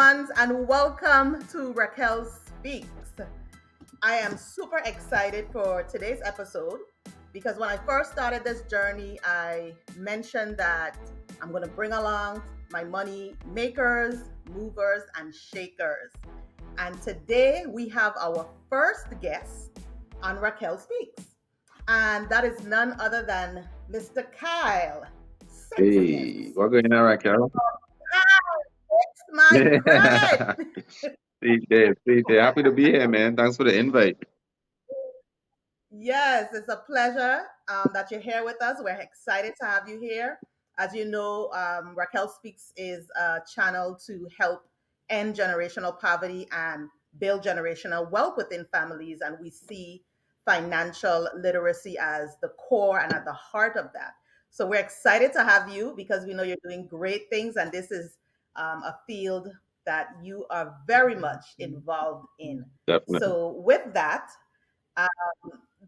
ones, and welcome to Raquel Speaks. I am super excited for today's episode because when I first started this journey, I mentioned that I'm going to bring along my money makers, movers, and shakers. And today we have our first guest on Raquel Speaks, and that is none other than Mr. Kyle Hey, Sexius. what going on, Raquel? It's my Yeah. credit. Stay there. Happy to be here, man. Thanks for the invite. Yes, it's a pleasure that you're here with us. We're excited to have you here. As you know, Raquel Speaks is a channel to help end generational poverty and build generational wealth within families. And we see financial literacy as the core and at the heart of that. So we're excited to have you because we know you're doing great things. And this is a field that you are very much involved in. Definitely. So, with that, um,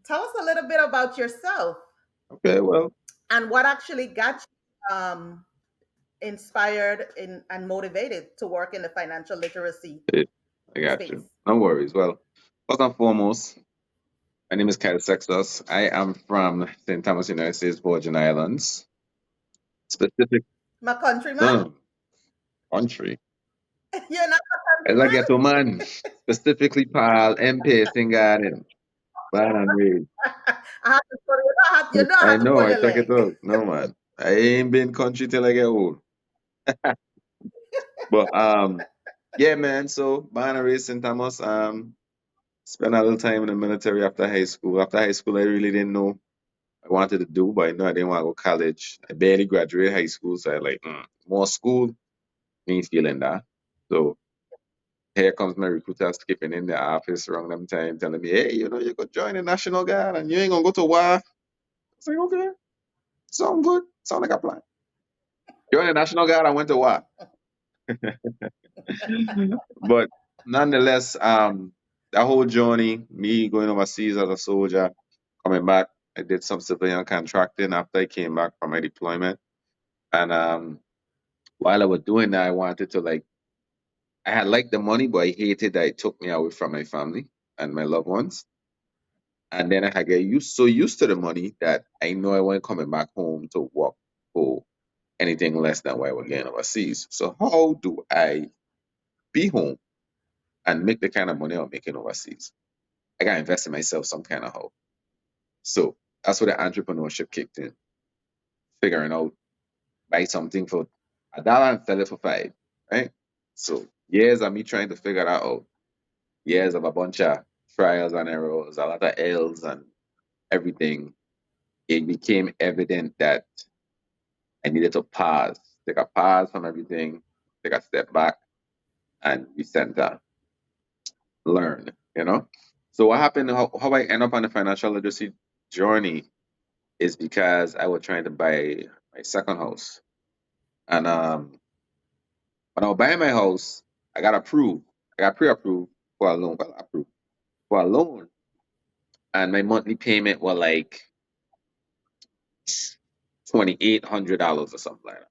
tell us a little bit about yourself Okay, well, and what actually got you inspired and motivated to work in the financial literacy eh, I got space. you. No worries. Well, first and foremost, my name is Kyle Sexius. I am from St. Thomas, United States, Virgin Islands. Specific, My countryman? no, country. You're not As I a get to countryman? man, specifically Pal, MP, Singarin, born and raised. I have to put you know I I have to know, pull I your check it leg. out. No, man. I ain't been country till I get old. But yeah, man. So born and raised St. Thomas. Spent a little time in the military after high school. After high school, I really didn't know I wanted to do, but I know I didn't want to go college. I barely graduated high school, so I like more school. Ain't feeling that. So here comes my recruiter skipping in the office around them time, telling me, "Hey, you could join the National Guard and you ain't gonna go to war." I was like, "Okay, sound good. Sound like a plan." Joined the National Guard. I went to war, but nonetheless, that whole journey, me going overseas as a soldier, coming back, I did some civilian contracting after I came back from my deployment. And while I was doing that, I wanted to I had liked the money, but I hated that it took me away from my family and my loved ones. And then I had get so used to the money that I know I wasn't coming back home to work for anything less than what I was getting overseas. So how do I be home and make the kind of money I'm making overseas? I gotta invest in myself some kind of how. So that's where the entrepreneurship kicked in, figuring out buy something for $1 and sell it for 5, right? So years of me trying to figure that out, years of a bunch of trials and errors, a lot of L's and everything. It became evident that I needed to pause, take a pause from everything, take a step back, and recenter, learn. So what happened, how I end up on the financial literacy journey is because I was trying to buy my second house. And when I was buying my house, I got approved. I got pre-approved for a loan. Well, approved for a loan, and my monthly payment was like $2,800 or something like that.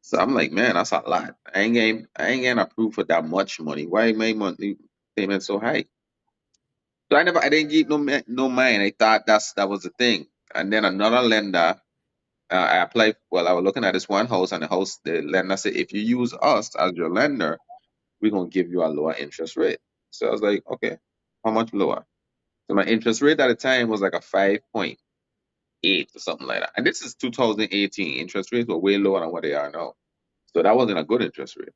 So I'm like, man, that's a lot. I ain't getting approved for that much money. Why my monthly payment so high? So I didn't give no mind. I thought that was the thing. And then another lender, I applied. Well, I was looking at this one house, and the lender said, if you use us as your lender, we're gonna give you a lower interest rate. So I was like, okay, how much lower? So my interest rate at the time was like a 5.8 or something like that. And this is 2018. Interest rates were way lower than what they are now. So that wasn't a good interest rate.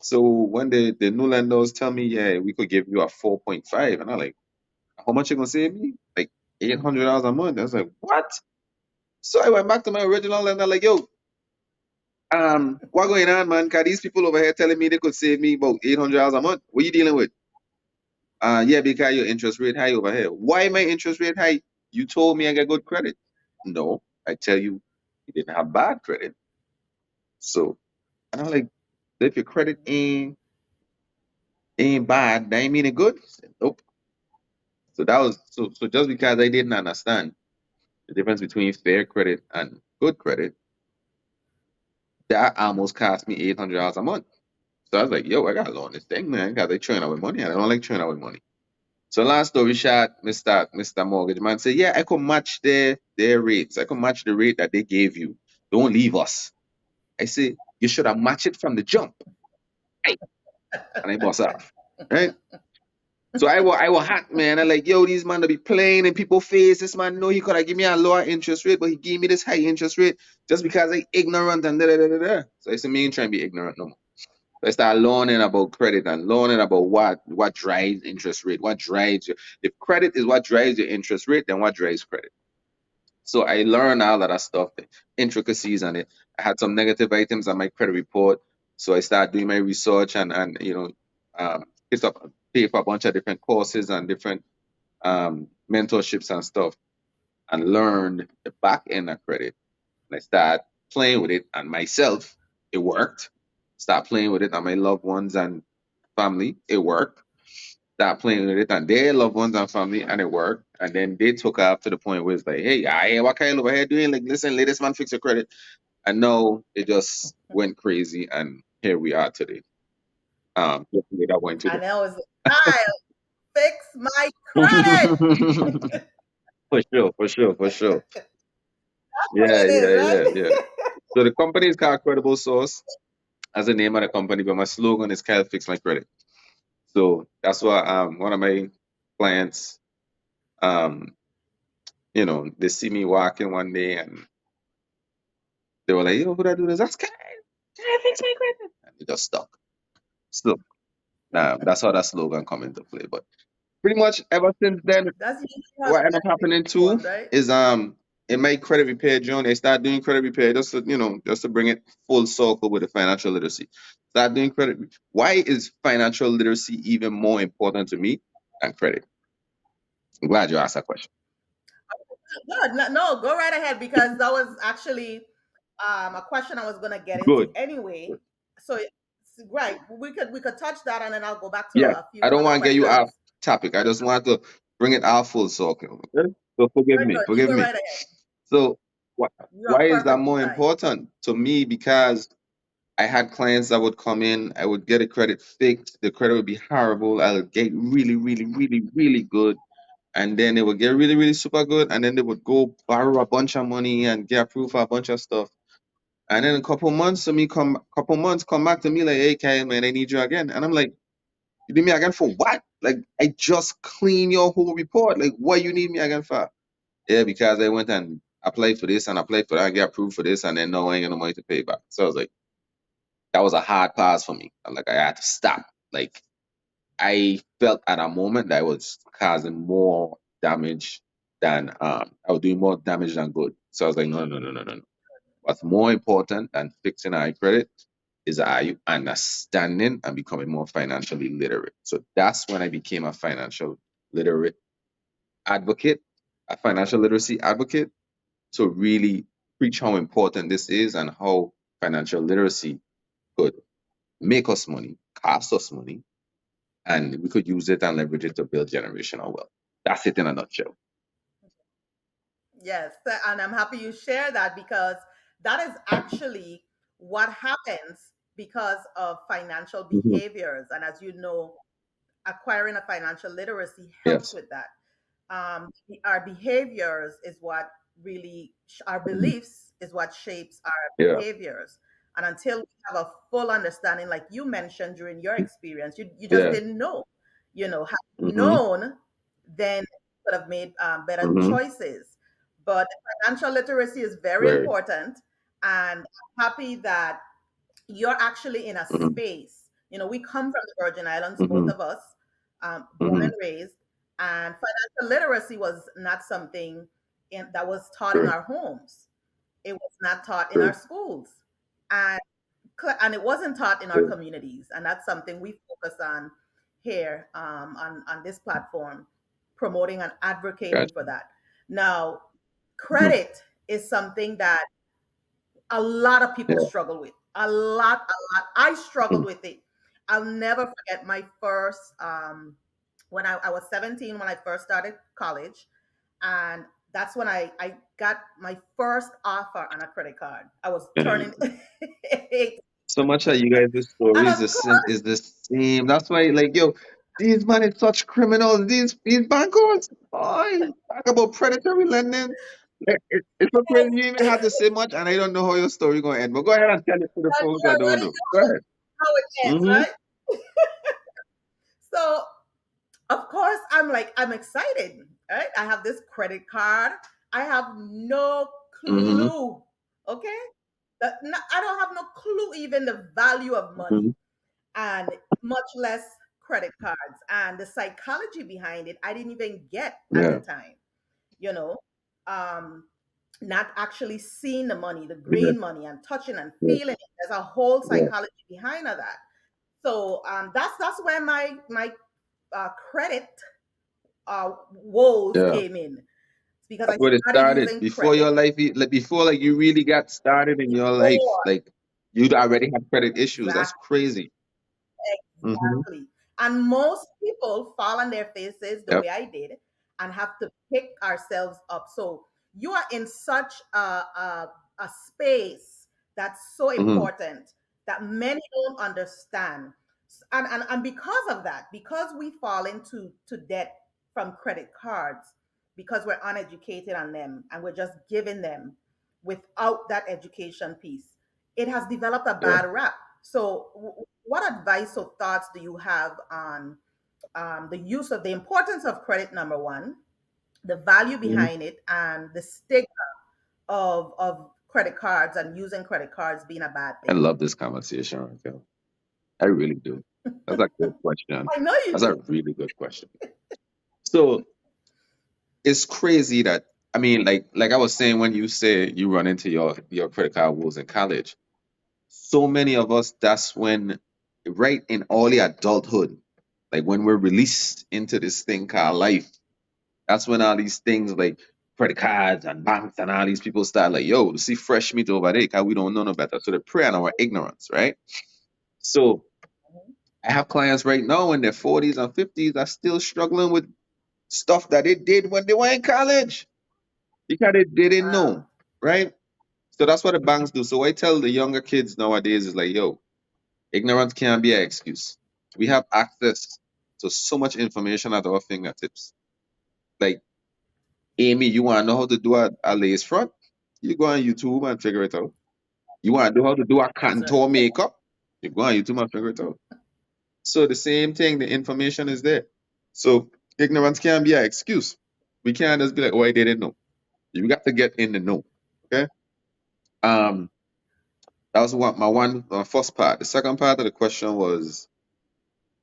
So when the new lenders tell me, yeah, we could give you a 4.5, and I'm like, how much you gonna save me? Like $800 a month. I was like, what? So I went back to my original lender, like, yo, what going on, man? Cause these people over here telling me they could save me about $800 a month. What you dealing with? Yeah, because your interest rate high over here. Why my interest rate high? You told me I get good credit. No, I tell you, you didn't have bad credit. So, and I'm like, if your credit ain't bad, that ain't mean it good. He said, nope. So that was so just because I didn't understand the difference between fair credit and good credit, that almost cost me $800 a month. So I was like, yo, I gotta learn this thing, man. Cause they throwing away money and I don't like throwing away money. So last story short, Mr. Mortgage man said, yeah, I could match their rates. I could match the rate that they gave you. Don't leave us. I say, you should have matched it from the jump. Hey, and I bust off. Right? So I was hot, man. I like, yo, these man to be playing in people's face. This man know he could have give me a lower interest rate, but he gave me this high interest rate just because I ignorant and da da da da da. So I said, me ain't trying to be ignorant no more. So I start learning about credit and learning about what drives interest rate, what drives your if credit is what drives your interest rate, then what drives credit. So I learned all of that stuff, the intricacies on it. I had some negative items on my credit report. So I started doing my research and picked up pay for a bunch of different courses and different mentorships and stuff and learned the back end of credit. And I started playing with it and myself, it worked. Start playing with it and my loved ones and family, it worked. Start playing with it and their loved ones and family, and it worked. And then they took off to the point where it's like, hey, what Kyle over here doing? Like, listen, latest man, fix your credit. And no, it just went crazy, and here we are today. Hopefully that went to And I was like, Kyle, fix my credit. for sure, for sure, for sure. What Yeah, it is, yeah, yeah, right? yeah. So the company is called Credible Source as the name of the company, but my slogan is Kyle Fix My Credit. So that's why one of my clients, um, they see me walking one day and they were like, yo, who that do this? That's Kyle. Kyle Fix My Credit. And they just stuck. So that's how that slogan come into play. But pretty much ever since then, That's usually how what the ended up best happening things too formed, right? is in my credit repair journey, I started doing credit repair just to bring it full circle with the financial literacy. Start doing credit. Why is financial literacy even more important to me than credit? I'm glad you asked that question. Good. No, no, go right ahead because that was actually a question I was going to get into Good. anyway. So, right, we could touch that, and then I'll go back to Yeah, a I few don't other want to get you off questions. topic. I just want to bring it all full circle. Okay? So forgive Very me. good. You Forgive go me. right ahead. So why You're why on is that perfect more time. important to me? Because I had clients that would come in, I would get a credit fixed, the credit would be horrible, I'll get really, really, really, really good, and then they would get really, really super good, and then they would go borrow a bunch of money and get approved for a bunch of stuff. And then a couple months come back to me like, hey Kyle, man, I need you again. And I'm like, you need me again for what? Like I just clean your whole report. Like what you need me again for? Yeah, because I went and applied for this and applied for that and get approved for this, and then no, I ain't got no money to pay back. So I was like, that was a hard pass for me. Like I had to stop. Like I felt at a moment that I was causing more damage than I was doing more damage than good. So I was like, no, no, no, no, no, no. What's more important than fixing our credit is are you understanding and becoming more financially literate. So that's when I became a financial literate advocate, a financial literacy advocate, to really preach how important this is and how financial literacy could make us money, cost us money, and we could use it and leverage it to build generational wealth. That's it in a nutshell. Yes, and I'm happy you share that because that is actually what happens because of financial Hmm. behaviors. And as you know, acquiring a financial literacy helps Yes. with that. Our behaviors is what really, our Mhm. beliefs is what shapes our Yeah. behaviors. And until we have a full understanding, like you mentioned during your experience, you just Yeah. didn't know. Had you Hmm. known, then you could have made better Hmm. choices. But financial literacy is very Very. important. And I'm happy that you're actually in a Hmm. space. We come from the Virgin Islands, both Hmm. of us, born Hmm. and raised, and financial literacy was not something that was taught in True. our homes. It was not taught in our True. schools, and and it wasn't taught in our True. communities, and that's something we focus on here on this platform, promoting and advocating for Gotcha. that. Now, Hmm. credit is something that a lot of people Yeah. struggle with. A lot. I struggled Hmm. with it. I'll never forget my first when I was 17 when I first started college, and that's when I got my first offer on a credit card. I was Yeah. turning 18. So much of you guys' And stories of course, is the same. That's why, like, yo, these man is such criminals. These bankers, oh, talk about predatory lending. It's so crazy. You even had to say much, and I don't know how your story gonna end. But go ahead and tell it to the folks you that don't already know. know Go ahead. how it ends, Mm-hmm. right? So of course, I'm excited, right? I have this credit card. I have no Mm-hmm. clue. Okay, I don't have no clue even the value of Mm-hmm. money, and much less credit cards and the psychology behind it. I didn't even get at the Yeah. time. You know, um, not actually seeing the money, the Yeah. green money, and touching and Yeah. feeling it. There's a whole Yeah. psychology behind of that. So that's where my credit woes Yeah. came in because I That's where it started started. using Before credit your life, like before, like you really got started in your life, before. like you'd already had credit issues. That's Exactly. crazy. Mm-hmm. Exactly. And most people fall on their faces the Yep. way I did and have to pick ourselves up. So you are in such a space that's so Mm-hmm. important that many don't understand. And because of that, because we fall into to debt from credit cards, because we're uneducated on them and we're just giving them without that education piece, it has developed a Yeah. bad rap. So, what advice or thoughts do you have on the use of the importance of credit, number one, the value Mm-hmm. behind it, and the stigma of credit cards and using credit cards being a bad I thing? love this conversation, Raquel. I really do. That's a good question. I know you That's a do. really good question. So it's crazy that I mean, like I was saying when you say you run into your credit card woes in college, so many of us that's when right in early adulthood, like when we're released into this thing called life, that's when all these things like credit cards and banks and all these people start like, yo, see fresh meat over there, cause we don't know no better. So they prey on our ignorance, right? So I have clients right now in their 40s and 50s are still struggling with stuff that they did when they were in college because they didn't know, Wow. right? So that's what the banks do. So I tell the younger kids nowadays is like, yo, ignorance can't be an excuse. We have access to so much information at our fingertips. Like, Amy, you want to know how to do a lace front? You go on YouTube and figure it out. You want to know how to do a That's right. contour makeup? You go on YouTube and figure it out. So the same thing, the information is there. So ignorance can't be an excuse. We can't just be like, oh, I didn't know. You got to get in the know. Okay. Um, that was my first part. The second part of the question was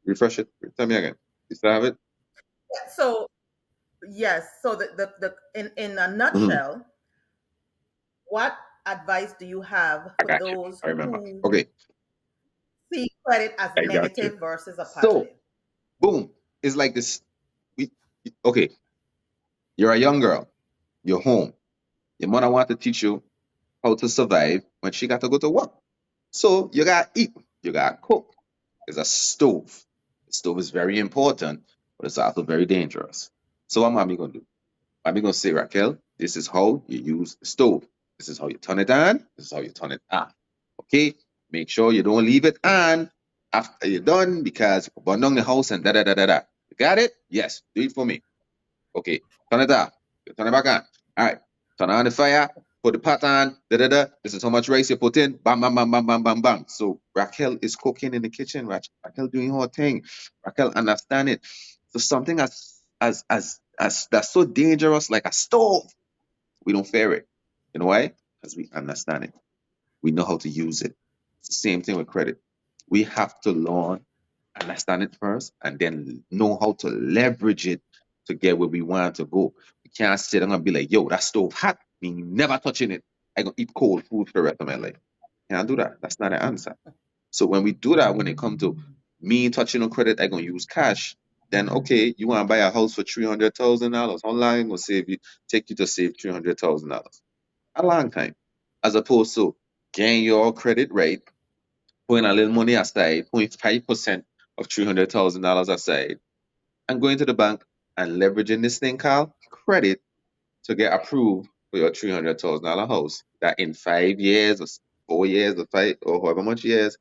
refresh it. Tell me again. You still have it? Yeah, so yes. So the in a Hmm. nutshell, what advice do you have I for got you. those I remember. who Okay, see credit as I got you. negative versus a So, positive? boom. It's like this. We, okay, you're a young girl. You're home. Your mother want to teach you how to survive when she got to go to work. So you gotta eat. You gotta cook. There's a stove. The stove is very important, but it's also very dangerous. So what mommy gonna do? Mommy gonna say, Raquel, this is how you use the stove. This is how you turn it on. This is how you turn it off. Okay? Make sure you don't leave it on after you're done because you burn down the house and da da da da da. You got it? Yes. Do it for me. Okay. Turn it off. Turn it back on. All right. Turn on the fire. Put the pot on. Da da da. This is how much rice you put in. Bam bam bam bam bam bam bam. So Raquel is cooking in the kitchen. Raquel doing her thing. Raquel understand it. So something as that's so dangerous like a stove, we don't fear it. You know why? Because we understand it. We know how to use it. It's the same thing with credit. We have to learn, understand it first, and then know how to leverage it to get where we want to go. We can't sit down and be like, yo, that stove hot, me never touching it. I gonna eat cold food for the rest of my life. Can't do that. That's not an answer. So when we do that, when it comes to me touching on credit, I gonna use cash. Then okay, you want to buy a house for $300,000. How long it gonna take you to save $300,000? A long time. As opposed to getting your credit rate, putting a little money aside, putting 5% of $300,000 aside, and going to the bank and leveraging this thing called credit to get approved for your $300,000 house. That in 5 years 4 years or 5 or however much years,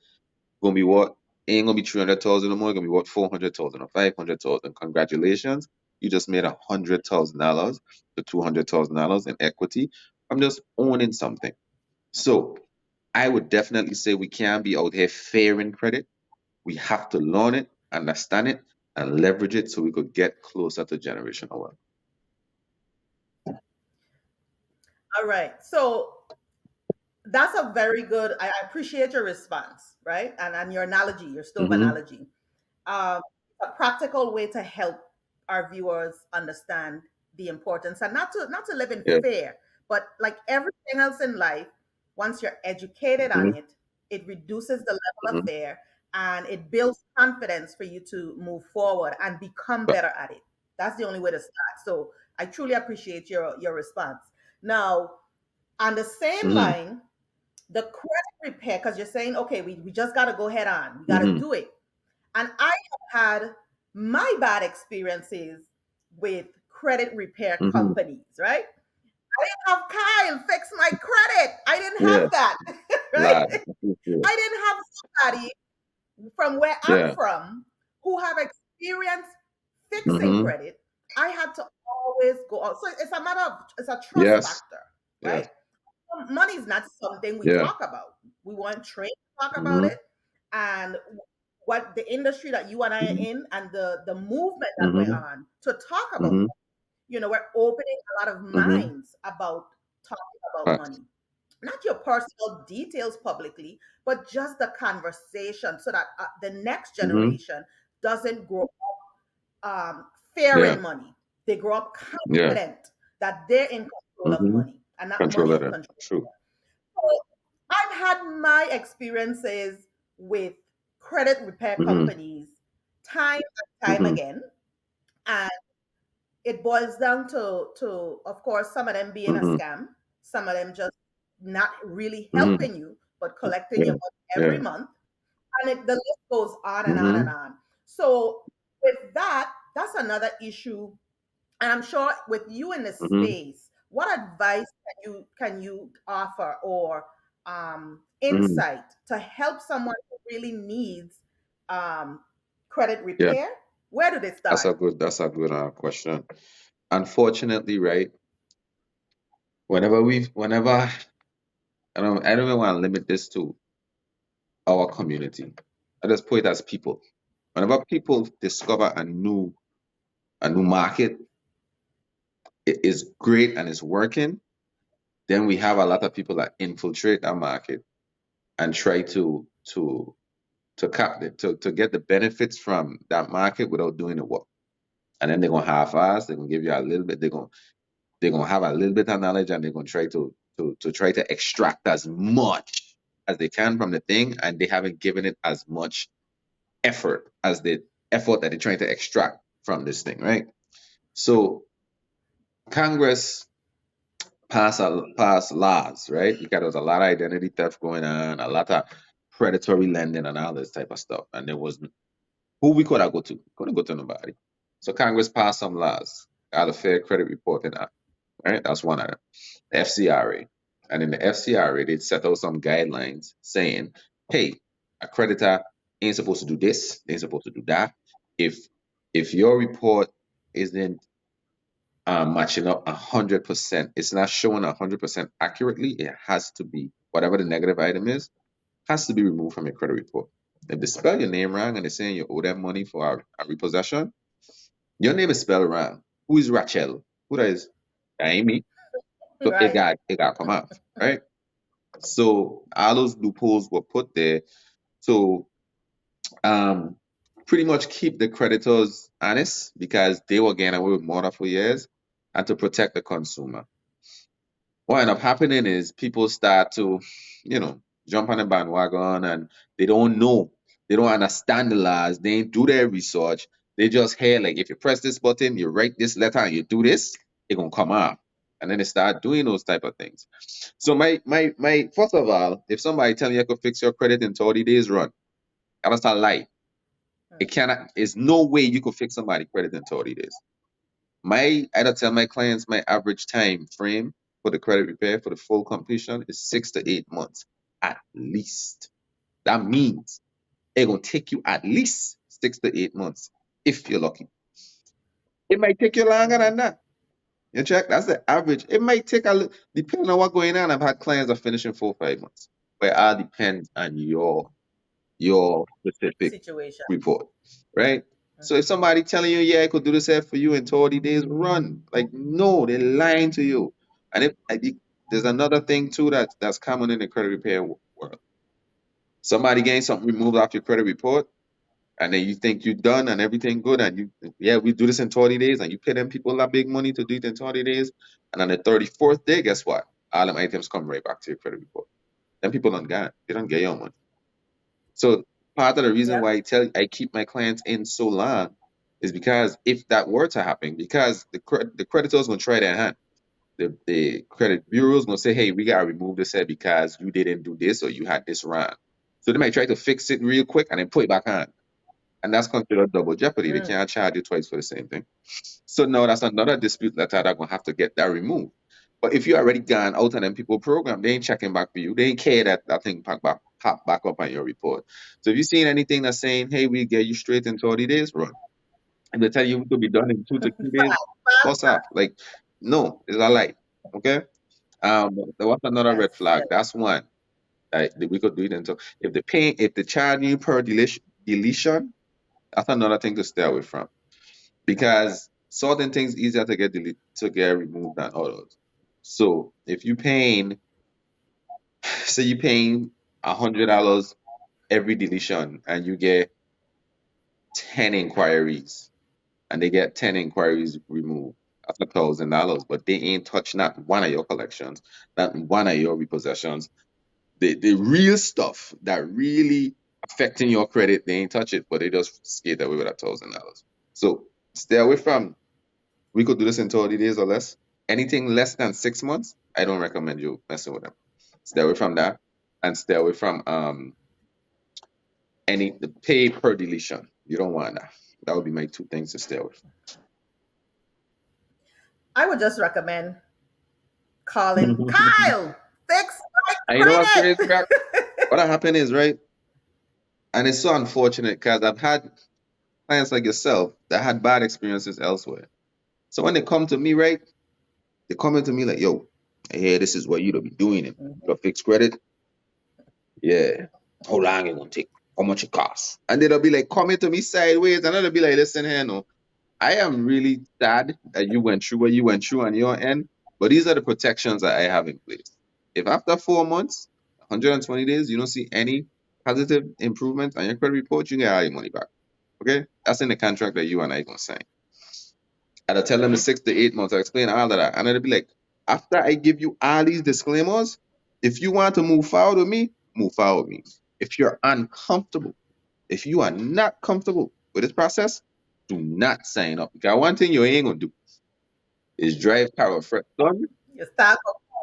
gonna be what? Ain't gonna be 300,000 or more, gonna be what? 400,000 or 500,000. Congratulations. You just made $100,000 to $200,000 in equity. I'm just owning something. So I would definitely say we can't be out here fearing credit. We have to learn it, understand it, and leverage it so we could get closer to generational wealth. All right. So that's a very good, I appreciate your response, right? And your analogy, your stove Mm-hmm. analogy. um, a practical way to help our viewers understand the importance and not to live in Yeah. fear, but like everything else in life, once you're educated on Mm-hmm. it reduces the level of Mm-hmm. fear and it builds confidence for you to move forward and become But, better at it. That's the only way to start. So I truly appreciate your response. Now, on the same mm-hmm. line, the credit repair, because you're saying, okay, we just got to go head on, we got to Mm-hmm. do it. And I have had my bad experiences with credit repair Mm-hmm. companies, right? I didn't have Kyle fix my credit. I didn't Yeah. have that, right? Lad. Yeah. I didn't have somebody from where I'm Yeah. from who have experience fixing Mm-hmm. credit. I had to always go out. So it's a matter of, it's a trust Yes. factor, Yes. right? Money is not something we Yeah. talk about. We want trained to talk about Mm-hmm. it. And what the industry that you and I are Mm-hmm. in and the movement that we're Mm-hmm. on to talk about, Mm-hmm. we're opening a lot of Mm-hmm. minds about talking about Facts. money. Not your personal details publicly, but just the conversation so that the next Mm-hmm. generation doesn't grow Yeah. fearing money. They grow up Yeah. confident that they're in control of Mm-hmm. money and not Control money of in that. control. True. So I've had my experiences with credit repair Mm-hmm. companies time and time Mm-hmm. again. And it boils down to of course, some of them being a Mm-hmm. scam, some of them just not really Mm-hmm. helping you, but collecting your Yeah. money every Yeah. month. And the list goes on and on and Mm-hmm. on. So with that, that's another issue. And I'm sure with you in the Mm-hmm. space, what advice can you offer or Mm-hmm. insight to help someone who really needs um, credit Yeah. repair? Where do they That's start? a good. That's a good question. Unfortunately, right? Whenever I don't even want to limit this to our community. I just put it as people. Whenever people discover a new market, it is great and it's working, then we have a lot of people that infiltrate that market and try to get the benefits from that market without doing the work. And then they're gonna half-ass, they're gonna give you a little bit, they're gonna have a little bit of knowledge and they're gonna try to try to extract as much as they can from the thing, and they haven't given it as much effort as the effort that they're trying to extract from this thing, right? So Congress passed laws, right? Because there was a lot of identity theft going on, a lot of predatory lending and all this type of stuff. And there was who we could have go to? Couldn't go to nobody. So Congress passed some laws, got a Fair Credit Reporting Act, right? That's one of them. The FCRA. And in the FCRA, they set out some guidelines saying, hey, a creditor ain't supposed to do this, they ain't supposed to do that. If if your report isn't matching up 100%, it's not showing 100% accurately, it has to be, whatever the negative item is, has to be removed from your credit report. If they spell your name wrong and they're saying you owe them money for a repossession, your name is spelled wrong. Who is Rachel? Who that is? That ain't me. So it Right. got it got come out, right? So all those loopholes were put there to um pretty much keep the creditors honest because they were getting away with murder for years and to protect the consumer. What end up happening is people start to, jump on the bandwagon and they don't know. They don't understand the laws. They ain't do their research. They just hear like if you press this button, you write this letter and you do this, it gonna come off. And then they start doing those type of things. So my first of all, if somebody tell me I could fix your credit in 30 days, run. That's a lie. It cannot, there's no way you could fix somebody credit in 30 days. I don't tell my clients my average time frame for the credit repair for the full completion is 6 to 8 months. At least. That means it's gonna take you at least 6 to 8 months if you're lucky. It might take you longer Mm-hmm. than that. You check, that's the average. It might take a little, depending on what's going on. I've had clients that finish in 4 or 5 months. But it all depends on your specific Situation. report, right? So if Mm-hmm. somebody telling you, yeah, I could do this for you in 30 days, run. Like, no, they're lying to you. And if there's another thing too that's common in the credit repair world. Somebody getting something removed off your credit report, and then you think you're done and everything good, and yeah, we do this in 30 days, and you pay them people that big money to do it in 30 days, and on the 34th day, guess what? All them items come right back to your credit report. Then people don't get it. They don't get your money. So part of the reason Yep. why I keep my clients in so long is because if that were to happen, because the creditors gonna try their hand. The credit bureau is gonna say, hey, we gotta remove this here because you didn't do this or you had this wrong. So they might try to fix it real quick and then put it back on. And that's considered double jeopardy. They Mm. can't charge you twice for the same thing. So no, that's another dispute letter that gonna have to get that removed. But if you already gone out and then people program, they ain't checking back for you. They ain't care that that thing pop back up on your report. So if you seen anything that's saying, hey, we get you straight in 30 days, run. And they tell you it could be done in 2 to 3 days, Fast. bust off. Like, no, it's a lie. Okay. There was another Yes. red flag. Yes. That's one. That we could do it until if the charge you per deletion, that's another thing to stay away from because certain things easier to get removed than others. So if you paying, say you paying $100 every deletion and you get 10 inquiries and they get 10 inquiries removed, that's $1,000. But they ain't touch not one of your collections, not one of your repossessions. The real stuff that really affecting your credit, they ain't touch it, but they just skate away with $1,000. So stay away from. We could do this in 30 days or less. Anything less than 6 months, I don't recommend you messing with them. Stay away from that, and stay away from any the pay per deletion. You don't want that. That would be my two things to stay away I would just recommend calling from. Kyle. Fix my And you know what's crazy, Rock? credit. What happened is right, and it's so unfortunate because I've had clients like yourself that had bad experiences elsewhere. So when they come to me, right, they come into me like, "Yo, I hear this is what you to be doing it. You fix credit, yeah. How long it gonna take? How much it costs?" And they'll be like coming to me sideways, and I'll be like, "Listen here, no, I am really sad that you went through what you went through on your end, but these are the protections that I have in place. If after 4 months, 120 days, you don't see any positive improvement on your credit report, you get all your money back. Okay? That's in the contract that you and I gonna sign. And I tell them the 6 to 8 months, I explain all of that. And they'll be like, after I give you all these disclaimers, if you want to move forward with me, move forward with me. If you're uncomfortable, if you are not comfortable with this process, do not sign up. Because one thing you ain't gonna do is drive car with fresh son You start.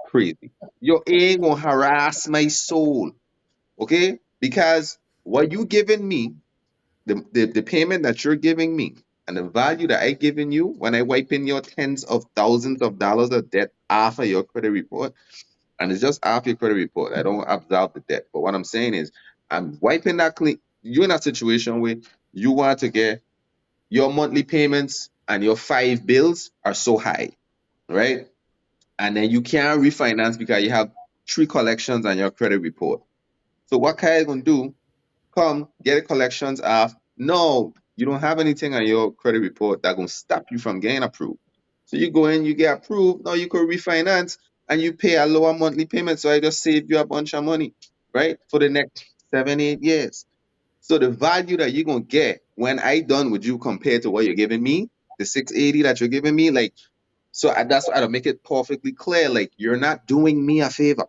crazy. You ain't gonna harass my soul, okay? Because what you giving me, the payment that you're giving me, and the value that I giving you when I wipe in your tens of thousands of dollars of debt off of your credit report, and it's just off your credit report. I don't absolve the debt. But what I'm saying is, I'm wiping that clean. You're in a situation where you want to get your monthly payments and your 5 bills are so high, right? And then you can't refinance because you have 3 collections on your credit report. So what Kyle gonna do? Come get the collections off. No, you don't have anything on your credit report that gonna stop you from getting approved. So you go in, you get approved. Now you could refinance and you pay a lower monthly payment. So I just saved you a bunch of money, right? For the next 7, 8 years. So the value that you're gonna get when I done with you compared to what you're giving me, the 680 that you're giving me, like that's why I make it perfectly clear. Like you're not doing me a favor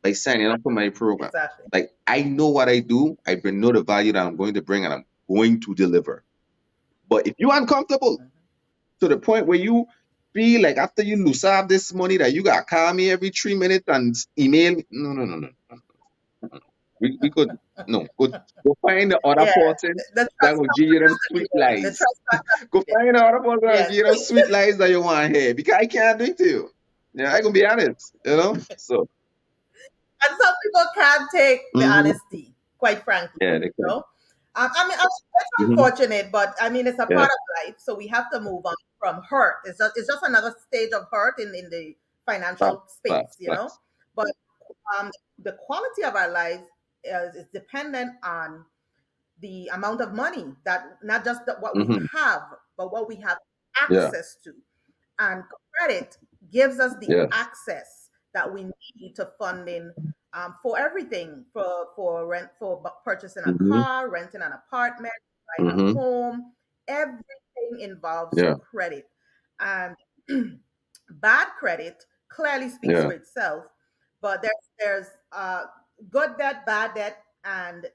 by signing up for my program. Exactly. Like I know what I do, I know the value that I'm going to bring and I'm going to deliver. But if you're uncomfortable Mhm. to the point where you feel like after you lose out this money that you gotta call me every 3 minutes and email me, no, no, no, no. We could no go find the other Yeah. person The that trust will give factor you them doesn't sweet create. The lies. trust factor. Go find the other person that will give Yes. you them sweet lies that you want to hear because I can't do it to you. Yeah, I can be honest, you know. So And some people can't take the Hmm. honesty, quite frankly. Yeah, they You can. know, I mean, it's Hmm. unfortunate, but I mean, it's a Yeah, part of life, so we have to move on from hurt. It's just another stage of hurt in the financial facts, space, facts, you know. facts. But um, the quality of our lives is dependent on the amount of money that not just what we Hmm. have, but what we have Yeah, access to. And credit gives us the yes. access that we need to funding for everything, for rent, for purchasing a Hmm. car, renting an apartment, buying a Hmm. home. Everything involves Yeah, credit, and bad credit clearly speaks yeah. for itself. But there's good debt, bad debt, and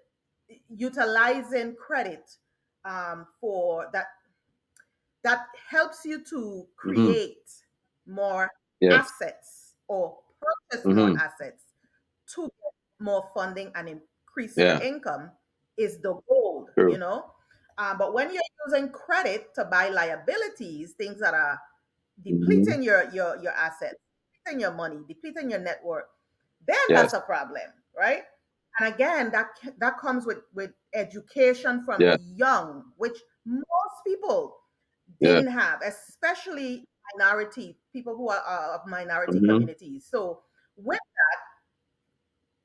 utilizing credit for that helps you to Hmm. create more Yes. assets or purchase more Hmm. assets to get more funding and increase your Yeah, income is the goal, you true. know. But when you're using credit to buy liabilities, things that are Hmm. depleting your assets, depleting your money, depleting your network, then that's Yes, a problem, right? And again, that comes with education from yes, young, which most people yes. didn't have, especially minority people who are of minority Hmm. communities. So, with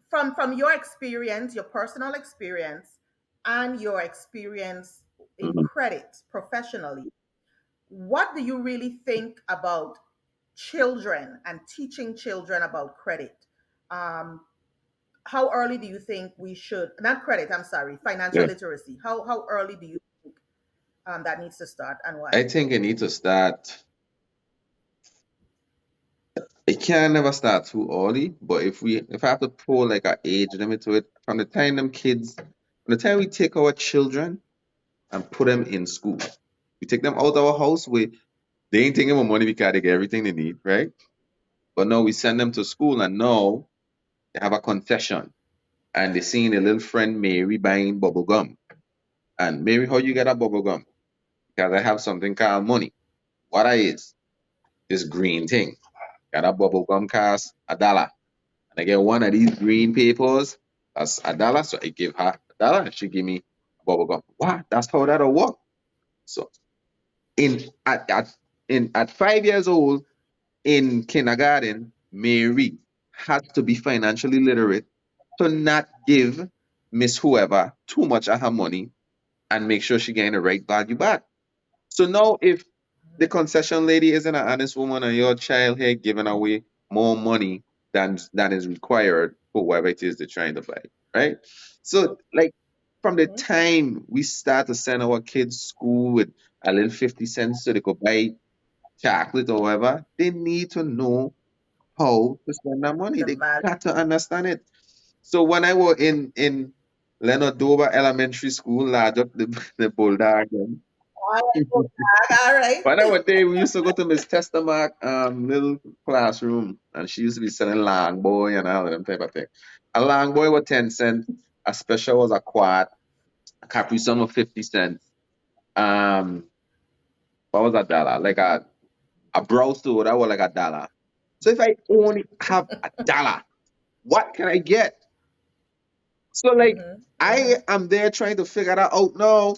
from your experience, your personal experience, and your experience in Hmm. credit professionally, what do you really think about children and teaching children about credit? Um, how early do you think we should, not credit, I'm sorry, financial Yeah. literacy? How early do you think that needs to start, and I why? think it need to start. It can never start too early, but if I have to pull like an age limit to it, from the time them kids, from the time we take our children and put them in school, we take them out our house with they ain't taking more money because they get everything they need, right? But now we send them to school and now they have a concession and they seeing a little friend Mary buying bubble gum. And Mary, how you get a bubble gum? Because I have something called money. What I is this green thing. Got a bubble gum cost $1. And I get one of these green papers, that's $1. So I give her $1 and she give me a bubble gum. What? That's how that'll work. So in at 5 years old in kindergarten, Mary had to be financially literate to not give Miss whoever too much of her money and make sure she getting the right value back. So now, if the concession lady isn't an honest woman and your child here giving away more money than is required for whatever it is they're trying to buy, right? So, like, from the Mhm. time we start to send our kids school with a little 50 cents so they could buy chocolate or whatever, they need to know how to spend that money. The They value. got to understand it. So when I was in Leonard Dover Elementary School, large up the boulder again. All right. But that day we used to go to Miss Testamark little classroom and she used to be selling long boy and all of them type of thing. A long boy was 10 cents, a special was a quart, a Capri Sun was 50 cents. Um what was $1? Like a brow soda that was like $1. So if I only have $1, what can I get? So like Hmm. I Hmm. am there trying to figure that out now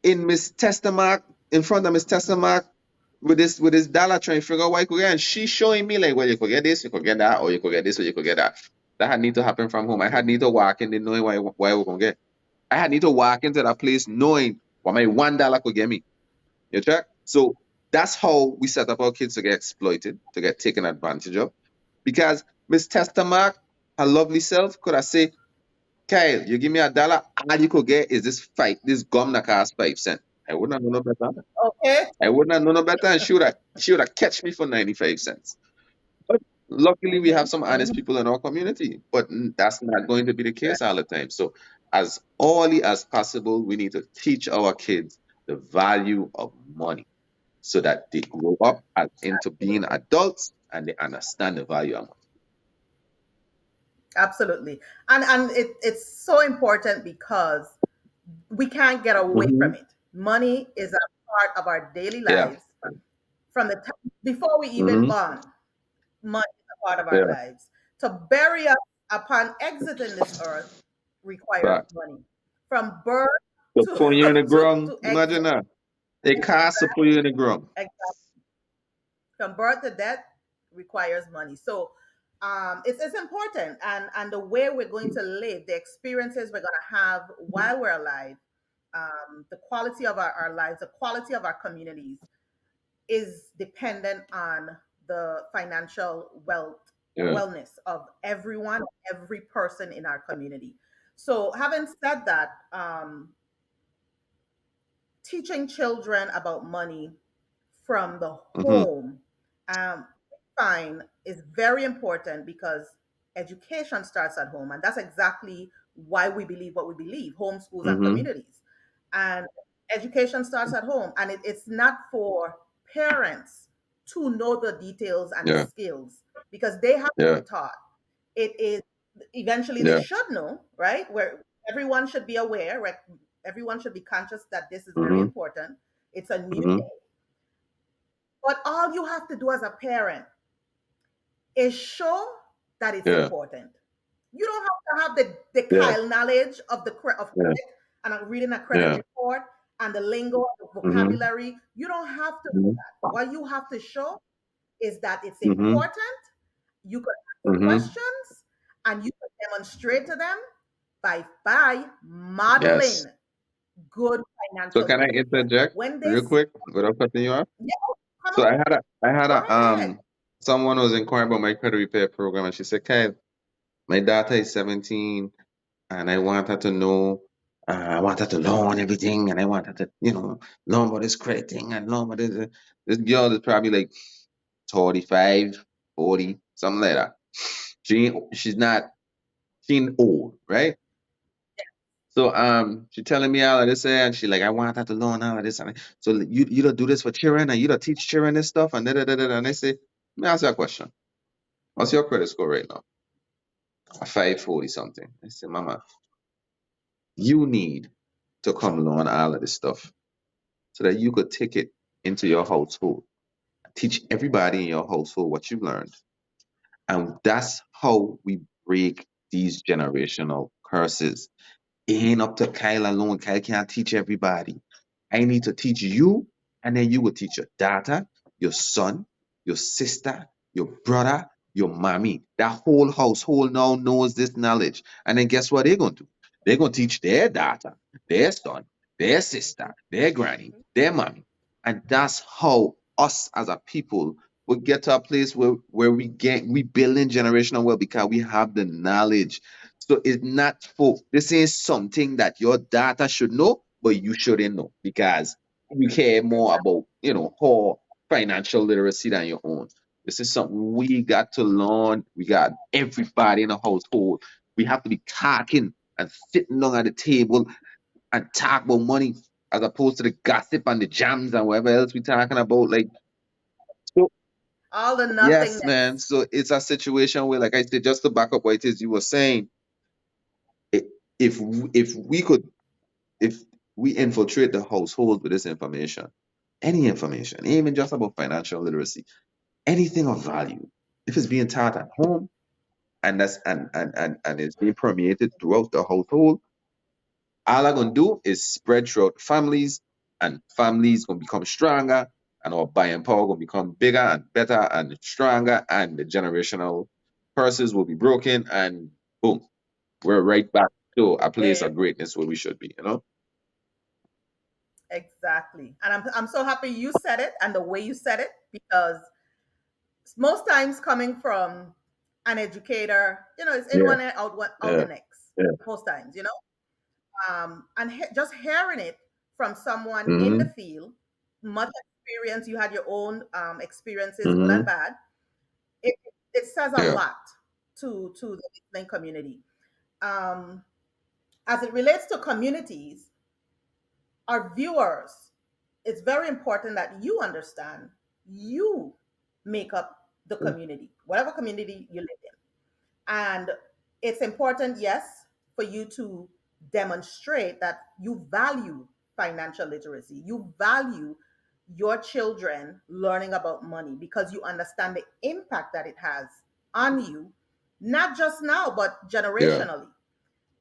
in Miss Testamark, in front of Miss Testamark with this dollar trying to figure out what you could get. And she's showing me like, well, you could get this, you could get that, or you could get this, or you could get that. That had need to happen from home. I had need to walk in there knowing what I was gonna get. I had need to walk into that place knowing what my $1 could get me. You check? So that's how we set up our kids to get exploited, to get taken advantage of. Because Miss Testamark, her lovely self, could have said, Kyle, you give me $1, all you could get is this gum that costs 5 cents. I wouldn't have known no better. Okay. I wouldn't have known no better, and she would have catch me for 95 cents. But luckily, we have Hmm. some honest Hmm. people in our community, but that's not going to be the case all the time. So, as early as possible, we need to teach our kids the value of money so that they grow up into being Absolutely. adults and they understand the value of Absolutely. And it's so important because we can't get away money. from it. Money is a part of our daily Yeah. lives from before we even Hmm. born. Money is a part of our Yeah. lives. To bury us upon exiting this earth requires But money. From birth to to put you in the ground, to imagine exit. that. It costs to put you in the ground. From birth to death requires money. So it's important, and the way we're going to live, the experiences we're going to have while we're alive, the quality of our lives, the quality of our communities is dependent on the financial Yeah. wellness of everyone, every person in our community. So having said that, teaching children about money from the Mm-hmm. home, um, fine, is very important because education starts at home, and that's exactly why we believe what we believe: home schools and Mm-hmm. communities. And education starts at home, and it's not for parents to know the details and the Yeah. skills because they have to Yeah. be taught. It is eventually they Yeah. should know, right? Where everyone should be aware, right? Everyone should be conscious that this is very Mm-hmm. important. It's a new Mm-hmm. day. But all you have to do as a parent is show that it's Yeah. important. You don't have to have the Yeah. Kyle knowledge of Yeah. credit and reading a credit Yeah. report and the lingo, the Mm-hmm. vocabulary. You don't have to do Mm-hmm. that. What you have to show is that it's Mm-hmm. important. You could ask Mm-hmm. questions and you could demonstrate to them by Yes. modeling good So financial can I behavior. interject When real this, quick without cutting you off? yeah, come So on, I had a go ahead. someone was inquiring about my credit repair program and she said, Kyle, my daughter is 17 and I want her to know I want her to learn everything and I want her to, learn about this credit thing and learn about this. This girl is probably like 35, 40, something like that. She's not she ain't old, right? So she telling me all of this and she like I want her to learn all of this and so you don't do this for children and you don't teach children this stuff and and I say, let me ask you a question. What's your credit score right now? A 540 something. I said, Mama, you need to come learn all of this stuff so that you could take it into your household. Teach everybody in your household what you learned. And that's how we break these generational curses. It ain't up to Kyle alone. Kyle can't teach everybody. I need to teach you, and then you will teach your daughter, your son, your sister, your brother, your mommy. That whole household now knows this knowledge. And then guess what they're going to do? They're going to teach their daughter, their son, their sister, their granny, their mommy. And that's how us as a people will get to a place where we building generational wealth because we have the knowledge. So it's not for this is something that your data should know, but you shouldn't know because you care more Exactly. about, whole financial literacy than your own. This is something we got to learn. We got everybody in the household. We have to be talking and sitting down at the table and talk about money as opposed to the gossip and the jams and whatever else we talking about. Like, so All the yes, man. nothingness. So it's a situation where, like I said, just to back up what it is you were saying, i- if we infiltrate the household with this information, any information, even just about financial literacy, anything of value, if it's being taught at home and it's being permeated throughout the household, all I'm gonna do is spread throughout families, and families gonna become stronger, and our buying power gonna become bigger and better and stronger, and the generational curses will be broken, and boom, we're right back to a place Eh, of greatness where we should be, you know? exactly. And I'm so happy you said it and the way you said it because most times coming from an educator, it's in Yeah, one ear, out the yeah, next. yeah. Most times, and just hearing it from someone in the Mm-hmm. field, much experience, you had your own experiences, good and Mm-hmm. bad. It, it says a Yeah. lot to the listening community. Um, as it relates to communities, our viewers, it's very important that you understand you make up the community, whatever community you live in. And it's important, yes, for you to demonstrate that you value financial literacy. You value your children learning about money because you understand the impact that it has on you not just now, but Yeah. generationally.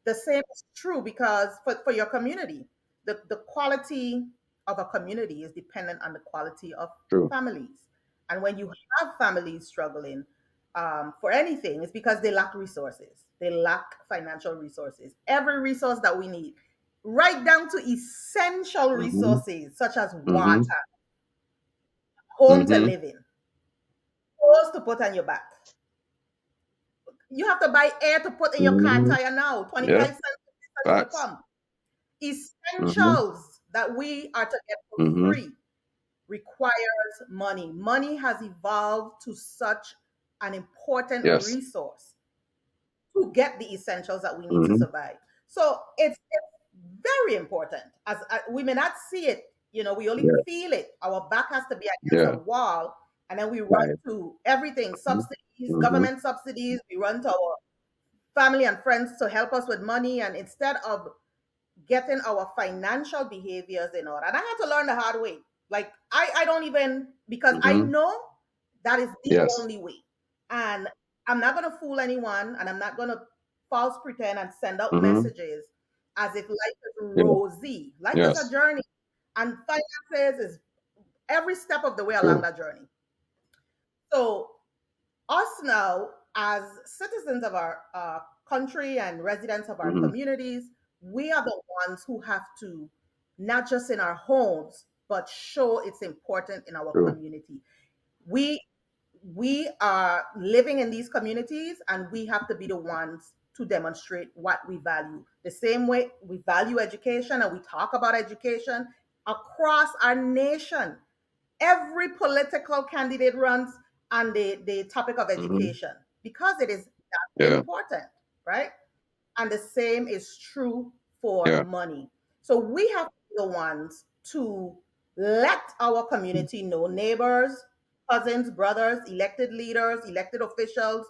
The same is true because for your community, the quality of a community is dependent on the quality of True. families. And when you have families struggling for anything, it's because they lack resources. They lack financial resources. Every resource that we need, right down to essential Mm-hmm. resources such as Mm-hmm. water, home to Mm-hmm. live in, clothes to put on your back. You have to buy air to put in your car Mm-hmm. tire now, Yeah. 25 cents, 50 cents at the Facts. pump. Mm-hmm. Essentials that we are to get for Mm-hmm. free requires money. Money has evolved to such an important Yes. resource to get the essentials that we need to Mm-hmm. survive. So it's very important. As we may not see it, we only Yeah. feel it. Our back has to be against a Yeah. wall, and then we run Right. to everything: subsidies, Mm-hmm. government subsidies. We run to our family and friends to help us with money, and instead of getting our financial behaviors in order. And I had to learn the hard way. Like I don't even, because I Mm-hmm. know that is the Yes. only way. And I'm not gonna fool anyone, and I'm not gonna false pretend and send out Mm-hmm. messages as if life is Yeah. rosy. Life is a Yes. journey, and finances is every step of the way along True. that journey. So us now, as citizens of our country and residents of our Mm-hmm. communities, we are the ones who have to, not just in our homes, but show it's important in our True. community. We we are living in these communities, and we have to be the ones to demonstrate what we value. The same way we value education and we talk about education across our nation. Every political candidate runs on the topic of Mm-hmm. education because it is that Yeah. important, right? And the same is true for Yeah. money. So we have to be the ones to let our community know, neighbors, cousins, brothers, elected leaders, elected officials,